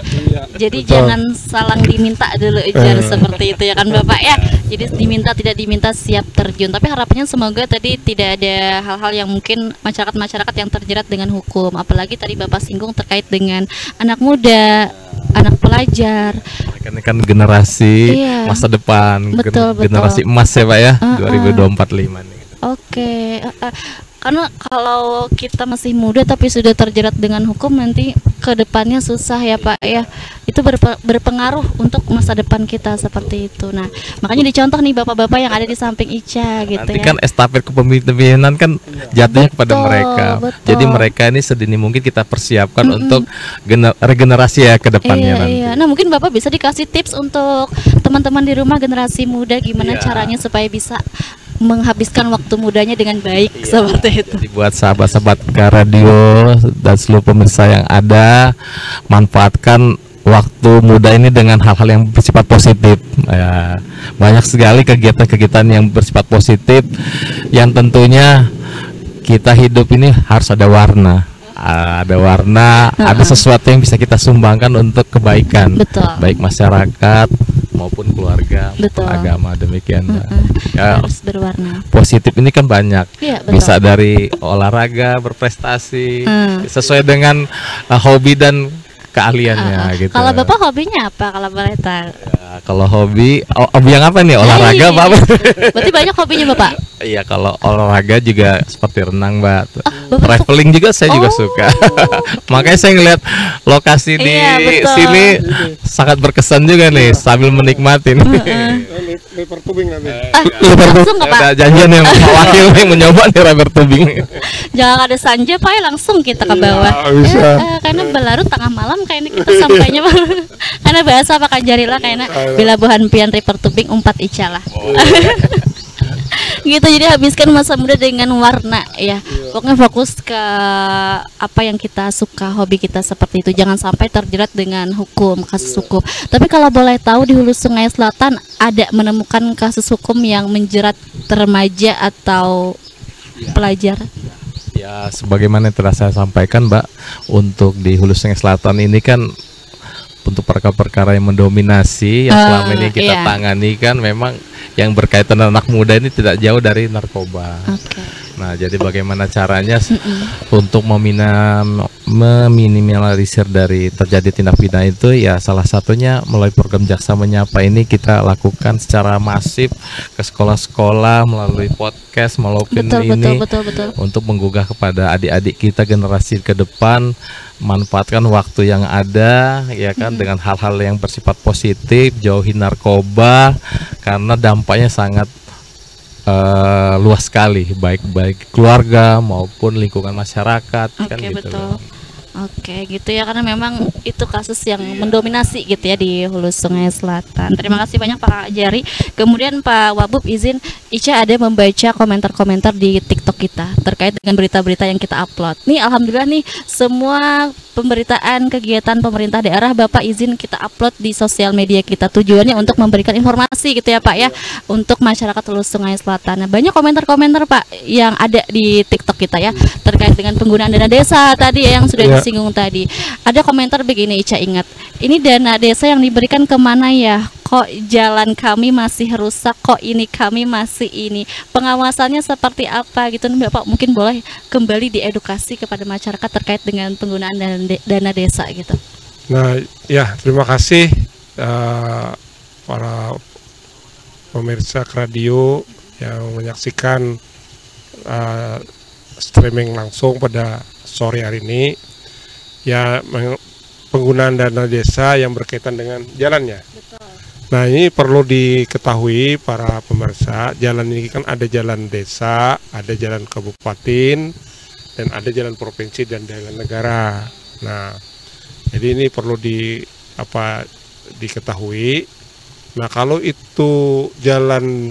Jadi betul, jangan salang diminta dulu ujar seperti itu ya kan Bapak ya. Jadi diminta tidak diminta siap terjun. Tapi harapannya semoga tadi tidak ada hal-hal yang mungkin masyarakat yang terjerat dengan hukum. Apalagi tadi Bapak singgung terkait dengan anak muda, anak pelajar. Ini kan generasi masa depan, generasi emas ya Pak ya, 2024-2025 nih. Oke. Karena kalau kita masih muda tapi sudah terjerat dengan hukum, nanti ke depannya susah ya Pak ya. Itu berpengaruh untuk masa depan kita seperti itu. Nah, makanya dicontoh nih bapak-bapak yang ada di samping Ica gitu. Nanti ya kan estafet kepemimpinan kan jatuhnya kepada mereka. Betul. Jadi mereka ini sedini mungkin kita persiapkan untuk regenerasi ya ke depannya nanti. Iya. Nah, mungkin Bapak bisa dikasih tips untuk teman-teman di rumah generasi muda gimana caranya supaya bisa menghabiskan waktu mudanya dengan baik seperti itu. Jadi buat sahabat-sahabat radio dan seluruh pemirsa yang ada, manfaatkan waktu muda ini dengan hal-hal yang bersifat positif. Ya, banyak sekali kegiatan-kegiatan yang bersifat positif yang tentunya kita hidup ini harus ada warna. Ada sesuatu yang bisa kita sumbangkan untuk kebaikan. Betul. Baik masyarakat maupun keluarga, maupun agama, demikian. Ya, harus berwarna. Positif ini kan banyak. Ya, bisa dari olahraga, berprestasi, sesuai dengan hobi dan keahliannya gitu. Kalau Bapak hobinya apa kalau boleh tahu? Ya, kalau hobi yang apa nih? Olahraga apa? Berarti banyak hobinya Bapak? Iya, kalau olahraga juga seperti renang, Mbak. Traveling juga saya juga suka. Makanya saya ngeliat lokasi di sini sangat berkesan juga nih sambil menikmatin. River tubing nanti. Langsung nggak Pak? Janjian yang Pak Wakil nih mencoba nih river tubing. Jangan ada sanja Pak, langsung kita ke bawah. Karena berlarut tengah malam kayaknya kita sampainya. Karena bahasa Pak Jarila kayaknya bila buhan pian river tubing umpat icalah. Gitu, jadi habiskan masa muda dengan warna ya. Pokoknya fokus ke apa yang kita suka, hobi kita seperti itu. Jangan sampai terjerat dengan hukum, kasus hukum. Tapi kalau boleh tahu di Hulu Sungai Selatan ada menemukan kasus hukum yang menjerat remaja atau pelajar? Ya, sebagaimana yang telah saya sampaikan, Mbak, untuk di Hulu Sungai Selatan ini kan untuk perkara-perkara yang mendominasi yang selama ini kita tangani kan memang yang berkaitan dengan anak muda ini tidak jauh dari narkoba. Nah, jadi bagaimana caranya untuk meminimalisir dari terjadi tindak pidana itu, ya salah satunya melalui program Jaksa Menyapa ini kita lakukan secara masif ke sekolah-sekolah melalui podcast, melalui betul. Untuk menggugah kepada adik-adik kita generasi ke depan, manfaatkan waktu yang ada ya kan dengan hal-hal yang bersifat positif, jauhi narkoba karena dampaknya sangat luas sekali, baik keluarga maupun lingkungan masyarakat. Kan gitu. Betul. Oke, gitu ya, karena memang itu kasus yang mendominasi gitu ya di Hulu Sungai Selatan. Terima kasih banyak Pak Jari. Kemudian Pak Wabub, izin Ica ada membaca komentar-komentar di TikTok kita terkait dengan berita-berita yang kita upload. Nih alhamdulillah nih semua pemberitaan kegiatan pemerintah daerah Bapak izin kita upload di sosial media kita. Tujuannya untuk memberikan informasi gitu ya Pak ya, untuk masyarakat Hulu Sungai Selatan. Nah, banyak komentar-komentar Pak yang ada di TikTok kita ya, terkait dengan penggunaan dana desa tadi ya, yang sudah disinggung tadi. Ada komentar begini, Ica ingat, ini dana desa yang diberikan kemana ya? Kok jalan kami masih rusak, kok ini kami masih ini, pengawasannya seperti apa gitu. Bapak mungkin boleh kembali diedukasi kepada masyarakat terkait dengan penggunaan dana desa gitu. Nah ya, terima kasih para pemirsa radio yang menyaksikan streaming langsung pada sore hari ini. Ya, penggunaan dana desa yang berkaitan dengan jalannya. Betul. Nah, ini perlu diketahui para pemirsa, jalan ini kan ada jalan desa, ada jalan kabupaten, dan ada jalan provinsi dan jalan negara. Nah, jadi ini perlu diketahui. Nah, kalau itu jalan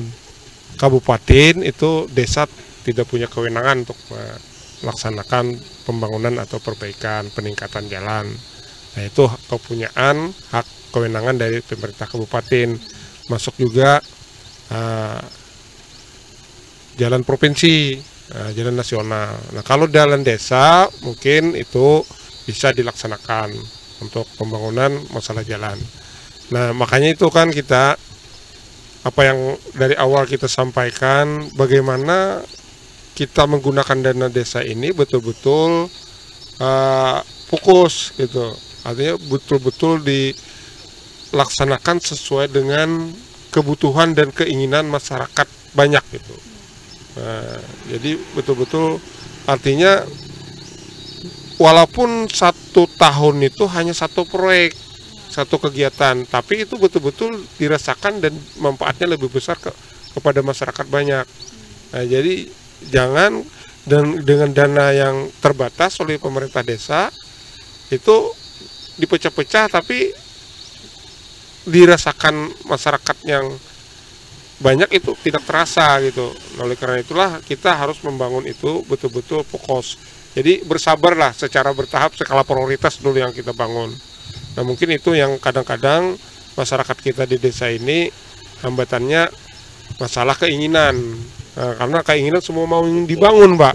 kabupaten, itu desa tidak punya kewenangan untuk melaksanakan pembangunan atau perbaikan, peningkatan jalan. Nah, itu kepunyaan hak kewenangan dari pemerintah kabupaten. Masuk juga jalan provinsi, jalan nasional. Nah, kalau jalan desa mungkin itu bisa dilaksanakan untuk pembangunan masalah jalan. Nah, makanya itu kan kita, apa yang dari awal kita sampaikan, bagaimana kita menggunakan dana desa ini betul-betul fokus gitu. Artinya betul-betul dilaksanakan sesuai dengan kebutuhan dan keinginan masyarakat banyak gitu. Nah, jadi betul-betul artinya walaupun 1 tahun itu hanya 1 proyek, 1 kegiatan, tapi itu betul-betul dirasakan dan manfaatnya lebih besar kepada masyarakat banyak. Nah, jadi jangan dengan dana yang terbatas oleh pemerintah desa itu dipecah-pecah tapi dirasakan masyarakat yang banyak itu tidak terasa gitu. Oleh karena itulah kita harus membangun itu betul-betul fokus. Jadi bersabarlah, secara bertahap, skala prioritas dulu yang kita bangun. Nah, mungkin itu yang kadang-kadang masyarakat kita di desa ini hambatannya masalah keinginan. Nah, karena keinginan semua mau dibangun, Pak.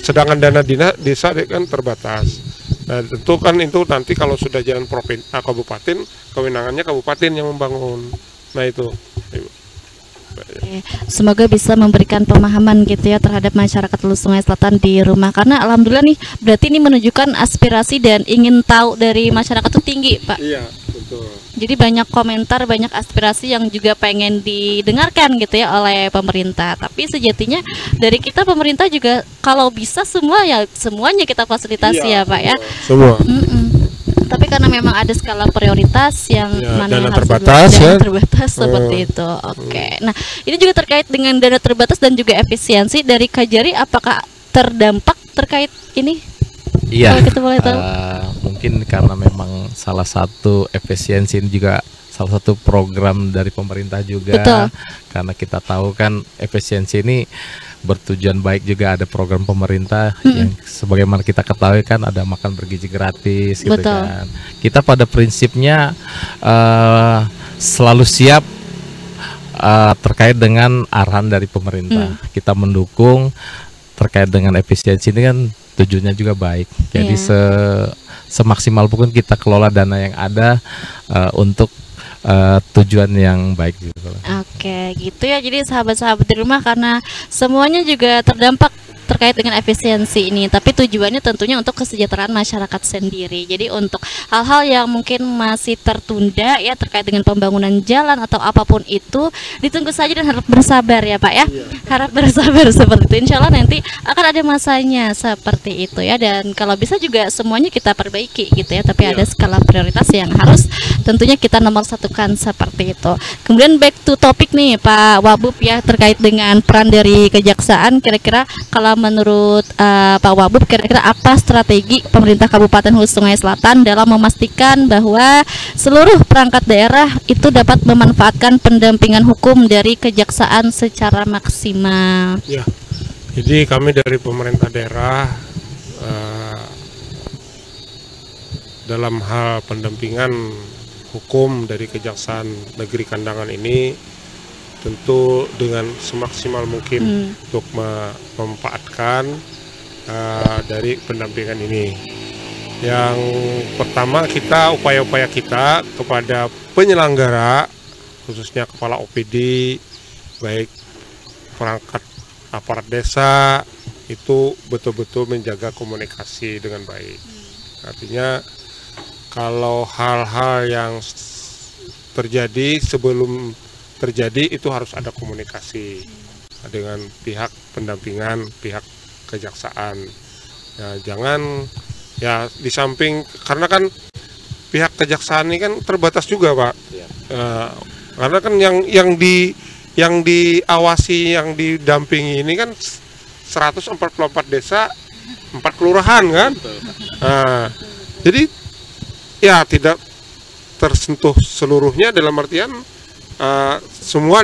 Sedangkan dana desa kan terbatas. Nah, tentu kan itu nanti kalau sudah jalan kabupaten, kewenangannya kabupaten yang membangun. Nah, itu. Semoga bisa memberikan pemahaman gitu ya terhadap masyarakat Hulu Sungai Selatan di rumah, karena alhamdulillah nih berarti ini menunjukkan aspirasi dan ingin tahu dari masyarakat itu tinggi, Pak. Iya, betul. Jadi banyak komentar, banyak aspirasi yang juga pengen didengarkan gitu ya oleh pemerintah. Tapi sejatinya dari kita pemerintah juga kalau bisa semuanya kita fasilitasi ya Pak ya. Semua. Tapi karena memang ada skala prioritas yang mana yang harus terbatas, terbatas seperti itu. Oke. Nah, ini juga terkait dengan dana terbatas dan juga efisiensi dari Kajari, apakah terdampak terkait ini? Iya. Kalau kita boleh tahu. Mungkin karena memang salah satu efisiensi ini juga salah satu program dari pemerintah juga. Betul. Karena kita tahu kan efisiensi ini bertujuan baik, juga ada program pemerintah yang sebagaimana kita ketahui kan ada makan bergizi gratis gitu. Betul. Kan. Kita pada prinsipnya selalu siap terkait dengan arahan dari pemerintah. Kita mendukung terkait dengan efisiensi ini kan tujuannya juga baik. Jadi semaksimal mungkin kita kelola dana yang ada untuk tujuan yang baik gitu. Oke, gitu ya. Jadi sahabat-sahabat di rumah, karena semuanya juga terdampak terkait dengan efisiensi ini, tapi tujuannya tentunya untuk kesejahteraan masyarakat sendiri. Jadi untuk hal-hal yang mungkin masih tertunda ya terkait dengan pembangunan jalan atau apapun itu, ditunggu saja dan harap bersabar ya Pak ya. Harap bersabar seperti itu. Insya Allah nanti akan ada masanya seperti itu ya, dan kalau bisa juga semuanya kita perbaiki gitu ya, tapi ada skala prioritas yang harus tentunya kita nomor satukan seperti itu. Kemudian back to topik nih Pak Wabub ya, terkait dengan peran dari kejaksaan. Kira-kira kalau menurut Pak Wabub, kira-kira apa strategi pemerintah Kabupaten Hulu Sungai Selatan dalam memastikan bahwa seluruh perangkat daerah itu dapat memanfaatkan pendampingan hukum dari kejaksaan secara maksimal? Ya, jadi kami dari pemerintah daerah dalam hal pendampingan hukum dari Kejaksaan Negeri Kandangan ini tentu dengan semaksimal mungkin untuk memanfaatkan dari pendampingan ini. Yang pertama, upaya-upaya kita kepada penyelenggara, khususnya kepala OPD, baik perangkat aparat desa, itu betul-betul menjaga komunikasi dengan baik. Artinya kalau hal-hal yang terjadi sebelum terjadi itu harus ada komunikasi dengan pihak pendampingan, pihak kejaksaan. Ya, jangan ya di samping, karena kan pihak kejaksaan ini kan terbatas juga, Pak. Karena kan yang diawasi, yang didampingi ini kan 144 desa, 4 kelurahan kan. Jadi ya tidak tersentuh seluruhnya, dalam artian semua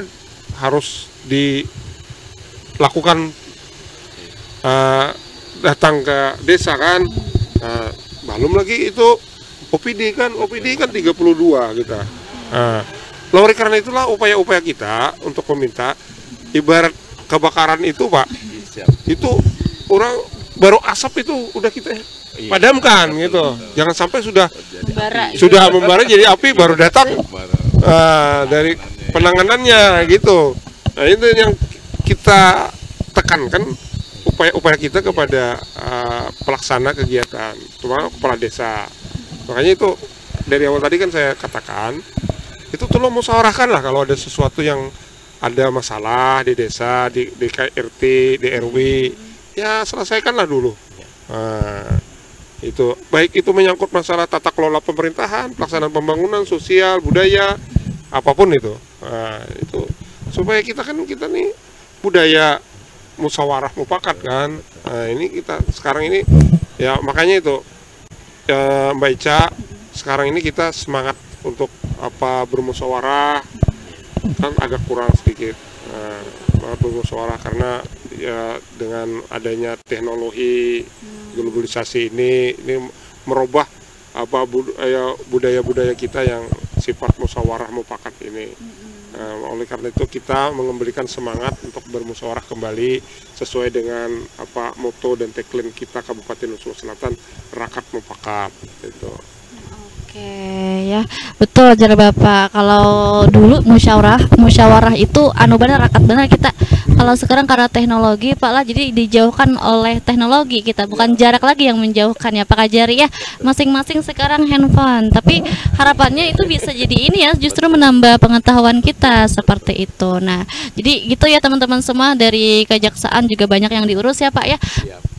harus dilakukan datang ke desa kan. Belum lagi itu OPD kan 32 kita. Oleh karena itulah upaya-upaya kita untuk meminta, ibarat kebakaran itu, Pak, itu orang baru asap itu udah kita padamkan gitu. Jangan sampai sudah membara jadi api baru datang dari penanganannya gitu. Nah, itu yang kita tekankan, upaya-upaya kita kepada pelaksana kegiatan, terutama kepala desa. Makanya itu dari awal tadi kan saya katakan, itu tolong musyawarahkan lah kalau ada sesuatu yang ada masalah di desa, di KRT, di RW, ya selesaikanlah dulu. Itu baik itu menyangkut masalah tata kelola pemerintahan, pelaksanaan pembangunan, sosial, budaya, apapun itu. Itu supaya kita nih budaya musyawarah mufakat kan. Ini kita sekarang ini ya, makanya itu Mbak Ica, sekarang ini kita semangat untuk bermusyawarah kan agak kurang sedikit bermusyawarah, karena ya dengan adanya teknologi globalisasi ini merubah budaya-budaya kita yang sifat musyawarah mufakat ini. Oleh karena itu kita mengembalikan semangat untuk bermusyawarah kembali sesuai dengan moto dan tagline kita Kabupaten Nusa Selatan, rakat mufakat itu. Oke ya, betul ajar Bapak. Kalau dulu musyawarah itu benar, rakat benar kita. Kalau sekarang karena teknologi Pak lah, jadi dijauhkan oleh teknologi kita, bukan jarak lagi yang menjauhkan ya Pak Kajari ya. Masing-masing sekarang handphone, tapi harapannya itu bisa jadi ini ya, justru menambah pengetahuan kita seperti itu. Nah, jadi gitu ya teman-teman semua, dari Kejaksaan juga banyak yang diurus ya Pak ya.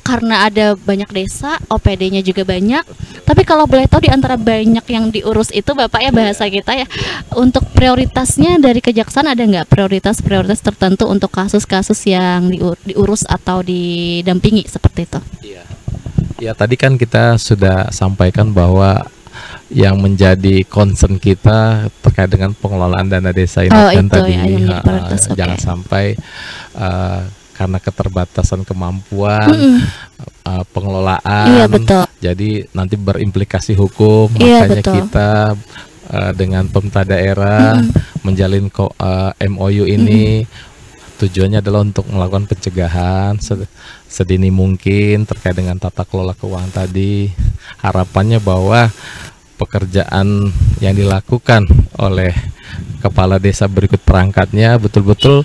Karena ada banyak desa, OPD-nya juga banyak. Tapi kalau boleh tahu di antara banyak yang diurus itu Bapak ya, bahasa kita ya, untuk prioritasnya dari Kejaksaan ada nggak prioritas tertentu untuk kasus-kasus yang diurus atau didampingi seperti itu? Ya, tadi kan kita sudah sampaikan bahwa yang menjadi concern kita terkait dengan pengelolaan dana desa ini kan tadi ya, jangan sampai karena keterbatasan kemampuan pengelolaan, jadi nanti berimplikasi hukum. Makanya kita dengan pemerintah daerah menjalin MOU ini, tujuannya adalah untuk melakukan pencegahan sedini mungkin terkait dengan tata kelola keuangan tadi. Harapannya bahwa pekerjaan yang dilakukan oleh kepala desa berikut perangkatnya betul-betul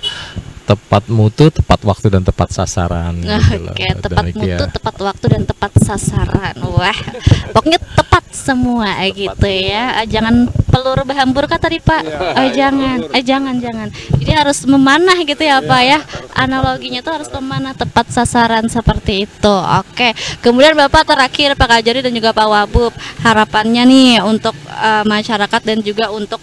tepat mutu, tepat waktu dan tepat sasaran. Oke, tepat mutu, tepat waktu dan tepat sasaran. Wah, pokoknya tepat semua gitu ya. Jangan peluru berhamburkan tadi Pak. Jangan. Jadi harus memanah gitu ya Pak ya. Analoginya tuh harus memanah, tepat sasaran seperti itu. Oke. Kemudian Bapak terakhir Pak Kajari dan juga Pak Wabub, harapannya nih untuk masyarakat dan juga untuk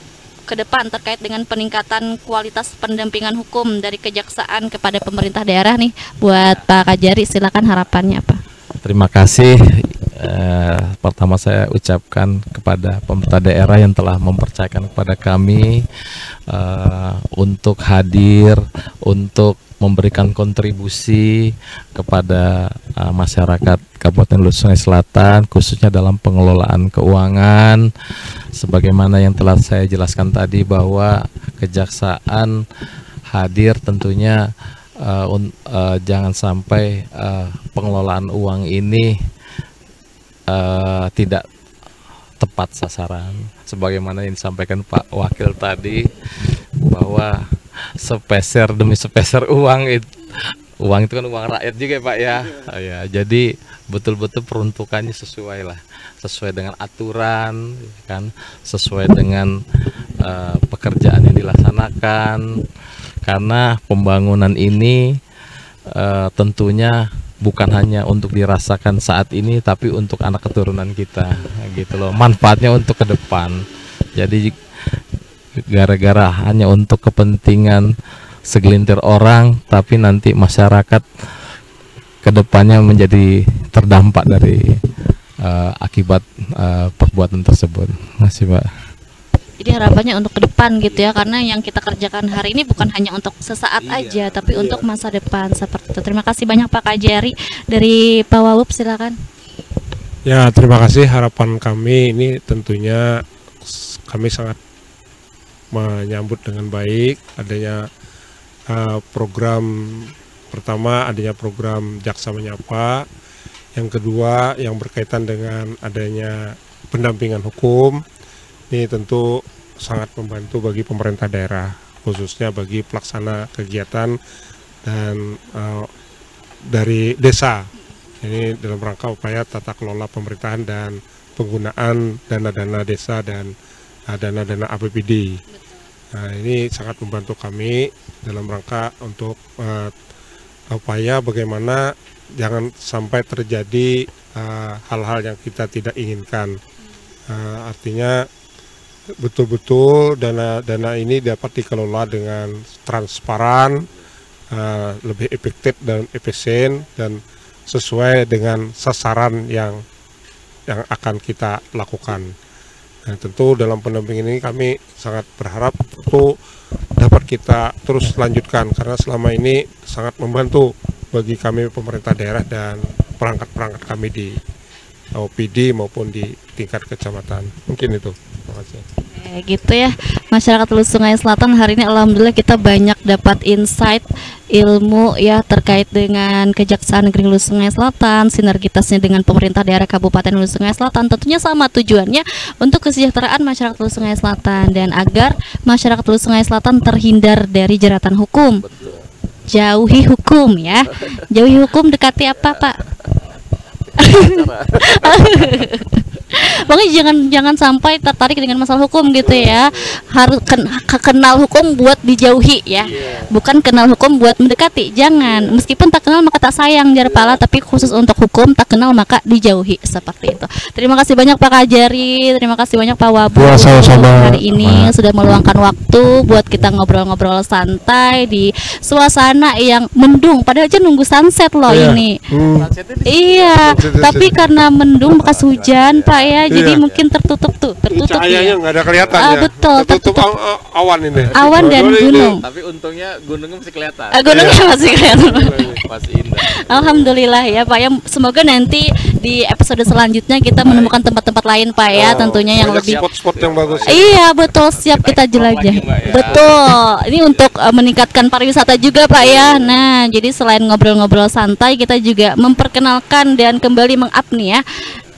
ke depan terkait dengan peningkatan kualitas pendampingan hukum dari Kejaksaan kepada pemerintah daerah nih, buat Pak Kajari, silakan harapannya apa? Terima kasih. Pertama saya ucapkan kepada pemerintah daerah yang telah mempercayakan kepada kami untuk hadir, untuk memberikan kontribusi kepada masyarakat Kabupaten Hulu Sungai Selatan, khususnya dalam pengelolaan keuangan. Sebagaimana yang telah saya jelaskan tadi bahwa kejaksaan hadir tentunya jangan sampai pengelolaan uang ini tidak tepat sasaran. Sebagaimana yang disampaikan Pak Wakil tadi bahwa sepeser demi sepeser uang itu kan uang rakyat juga Pak ya. Ya, jadi betul-betul peruntukannya sesuai dengan aturan kan, sesuai dengan pekerjaan yang dilaksanakan, karena pembangunan ini tentunya bukan hanya untuk dirasakan saat ini, tapi untuk anak keturunan kita gitu loh, manfaatnya untuk ke depan. Jadi gara-gara hanya untuk kepentingan segelintir orang, tapi nanti masyarakat kedepannya menjadi terdampak dari akibat perbuatan tersebut. Masih Pak. Jadi harapannya untuk ke depan gitu ya, karena yang kita kerjakan hari ini bukan hanya untuk sesaat aja, tapi untuk masa depan seperti itu. Terima kasih banyak Pak Kajari. Dari Pak Wawub silakan. Ya, terima kasih. Harapan kami ini tentunya kami sangat menyambut dengan baik adanya program, pertama adanya program Jaksa Menyapa, yang kedua yang berkaitan dengan adanya pendampingan hukum. Ini tentu sangat membantu bagi pemerintah daerah, khususnya bagi pelaksana kegiatan dan dari desa. Ini dalam rangka upaya tata kelola pemerintahan dan penggunaan dana-dana desa dan dana-dana APBD. Nah, ini sangat membantu kami dalam rangka untuk upaya bagaimana jangan sampai terjadi hal-hal yang kita tidak inginkan. Artinya betul-betul dana ini dapat dikelola dengan transparan, lebih efektif dan efisien, dan sesuai dengan sasaran yang akan kita lakukan. Nah, tentu dalam pendampingan ini kami sangat berharap itu dapat kita terus lanjutkan, karena selama ini sangat membantu bagi kami pemerintah daerah dan perangkat-perangkat kami di OPD maupun di tingkat kecamatan. Mungkin itu. Terima kasih. Gitu ya, masyarakat Hulu Sungai Selatan hari ini alhamdulillah kita banyak dapat insight ilmu ya terkait dengan Kejaksaan Negeri Hulu Sungai Selatan, sinergitasnya dengan pemerintah daerah Kabupaten Hulu Sungai Selatan. Tentunya sama tujuannya untuk kesejahteraan masyarakat Hulu Sungai Selatan dan agar masyarakat Hulu Sungai Selatan terhindar dari jeratan hukum. Jauhi hukum ya. Jauhi hukum, dekati apa Pak? Pokoknya jangan sampai tertarik dengan masalah hukum gitu ya. Harus kenal hukum buat dijauhi ya. Bukan kenal hukum buat mendekati. Jangan. Meskipun tak kenal maka tak sayang jar pala, tapi khusus untuk hukum tak kenal maka dijauhi, seperti itu. Terima kasih banyak Pak Kajari, terima kasih banyak Pak Wabu. Hari ini sudah meluangkan waktu buat kita ngobrol-ngobrol santai di suasana yang mendung. Padahal aja nunggu sunset loh ini. Iya, tapi karena mendung bekas hujan Pak ya, jadi mungkin tertutup cahayanya nggak ada kelihatan ya. Betul, tertutup awan ini. Awan dan gunung. Tapi untungnya gunungnya masih kelihatan. Gunungnya masih kelihatan. Masih indah. Alhamdulillah ya Pak ya. Semoga nanti di episode selanjutnya kita menemukan tempat-tempat lain Pak ya, tentunya yang lebih spot-spot yang bagus. Iya betul, siap kita jelajah. Betul. Ini untuk meningkatkan pariwisata juga Pak ya. Nah, jadi selain ngobrol-ngobrol santai, kita juga memperkenalkan dan kembali meng-up nih ya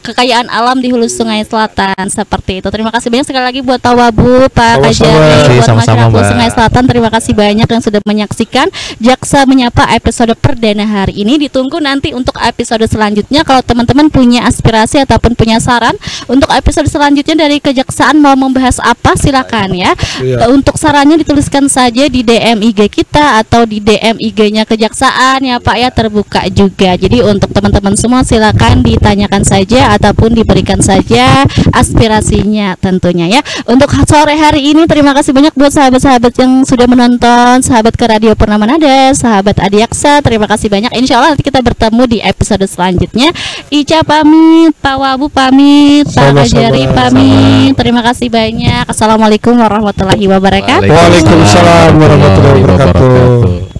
kekayaan alam di Hulu Sungai Selatan, seperti itu. Terima kasih banyak sekali lagi buat Pak Wabu, Pak Kajari, buat masyarakat Hulu Sungai Selatan. Terima kasih banyak yang sudah menyaksikan Jaksa Menyapa episode perdana hari ini. Ditunggu nanti untuk episode selanjutnya. Kalau teman-teman punya aspirasi ataupun punya saran untuk episode selanjutnya dari Kejaksaan mau membahas apa, silakan ya. Untuk sarannya dituliskan saja di DM IG kita atau di DM IG-nya Kejaksaan ya Pak ya, terbuka juga. Jadi untuk teman-teman semua silakan ditanyakan saja ataupun diberikan saja aspirasinya tentunya ya. Untuk sore hari ini terima kasih banyak buat sahabat-sahabat yang sudah menonton, sahabat ke Radio Purnama Nada, sahabat Adiaksa, terima kasih banyak. Insya Allah nanti kita bertemu di episode selanjutnya. Ica pamit, Pak Wabu pamit, Pak Kajari pamit. Terima kasih banyak. Assalamualaikum warahmatullahi wabarakatuh. Waalaikumsalam warahmatullahi wabarakatuh.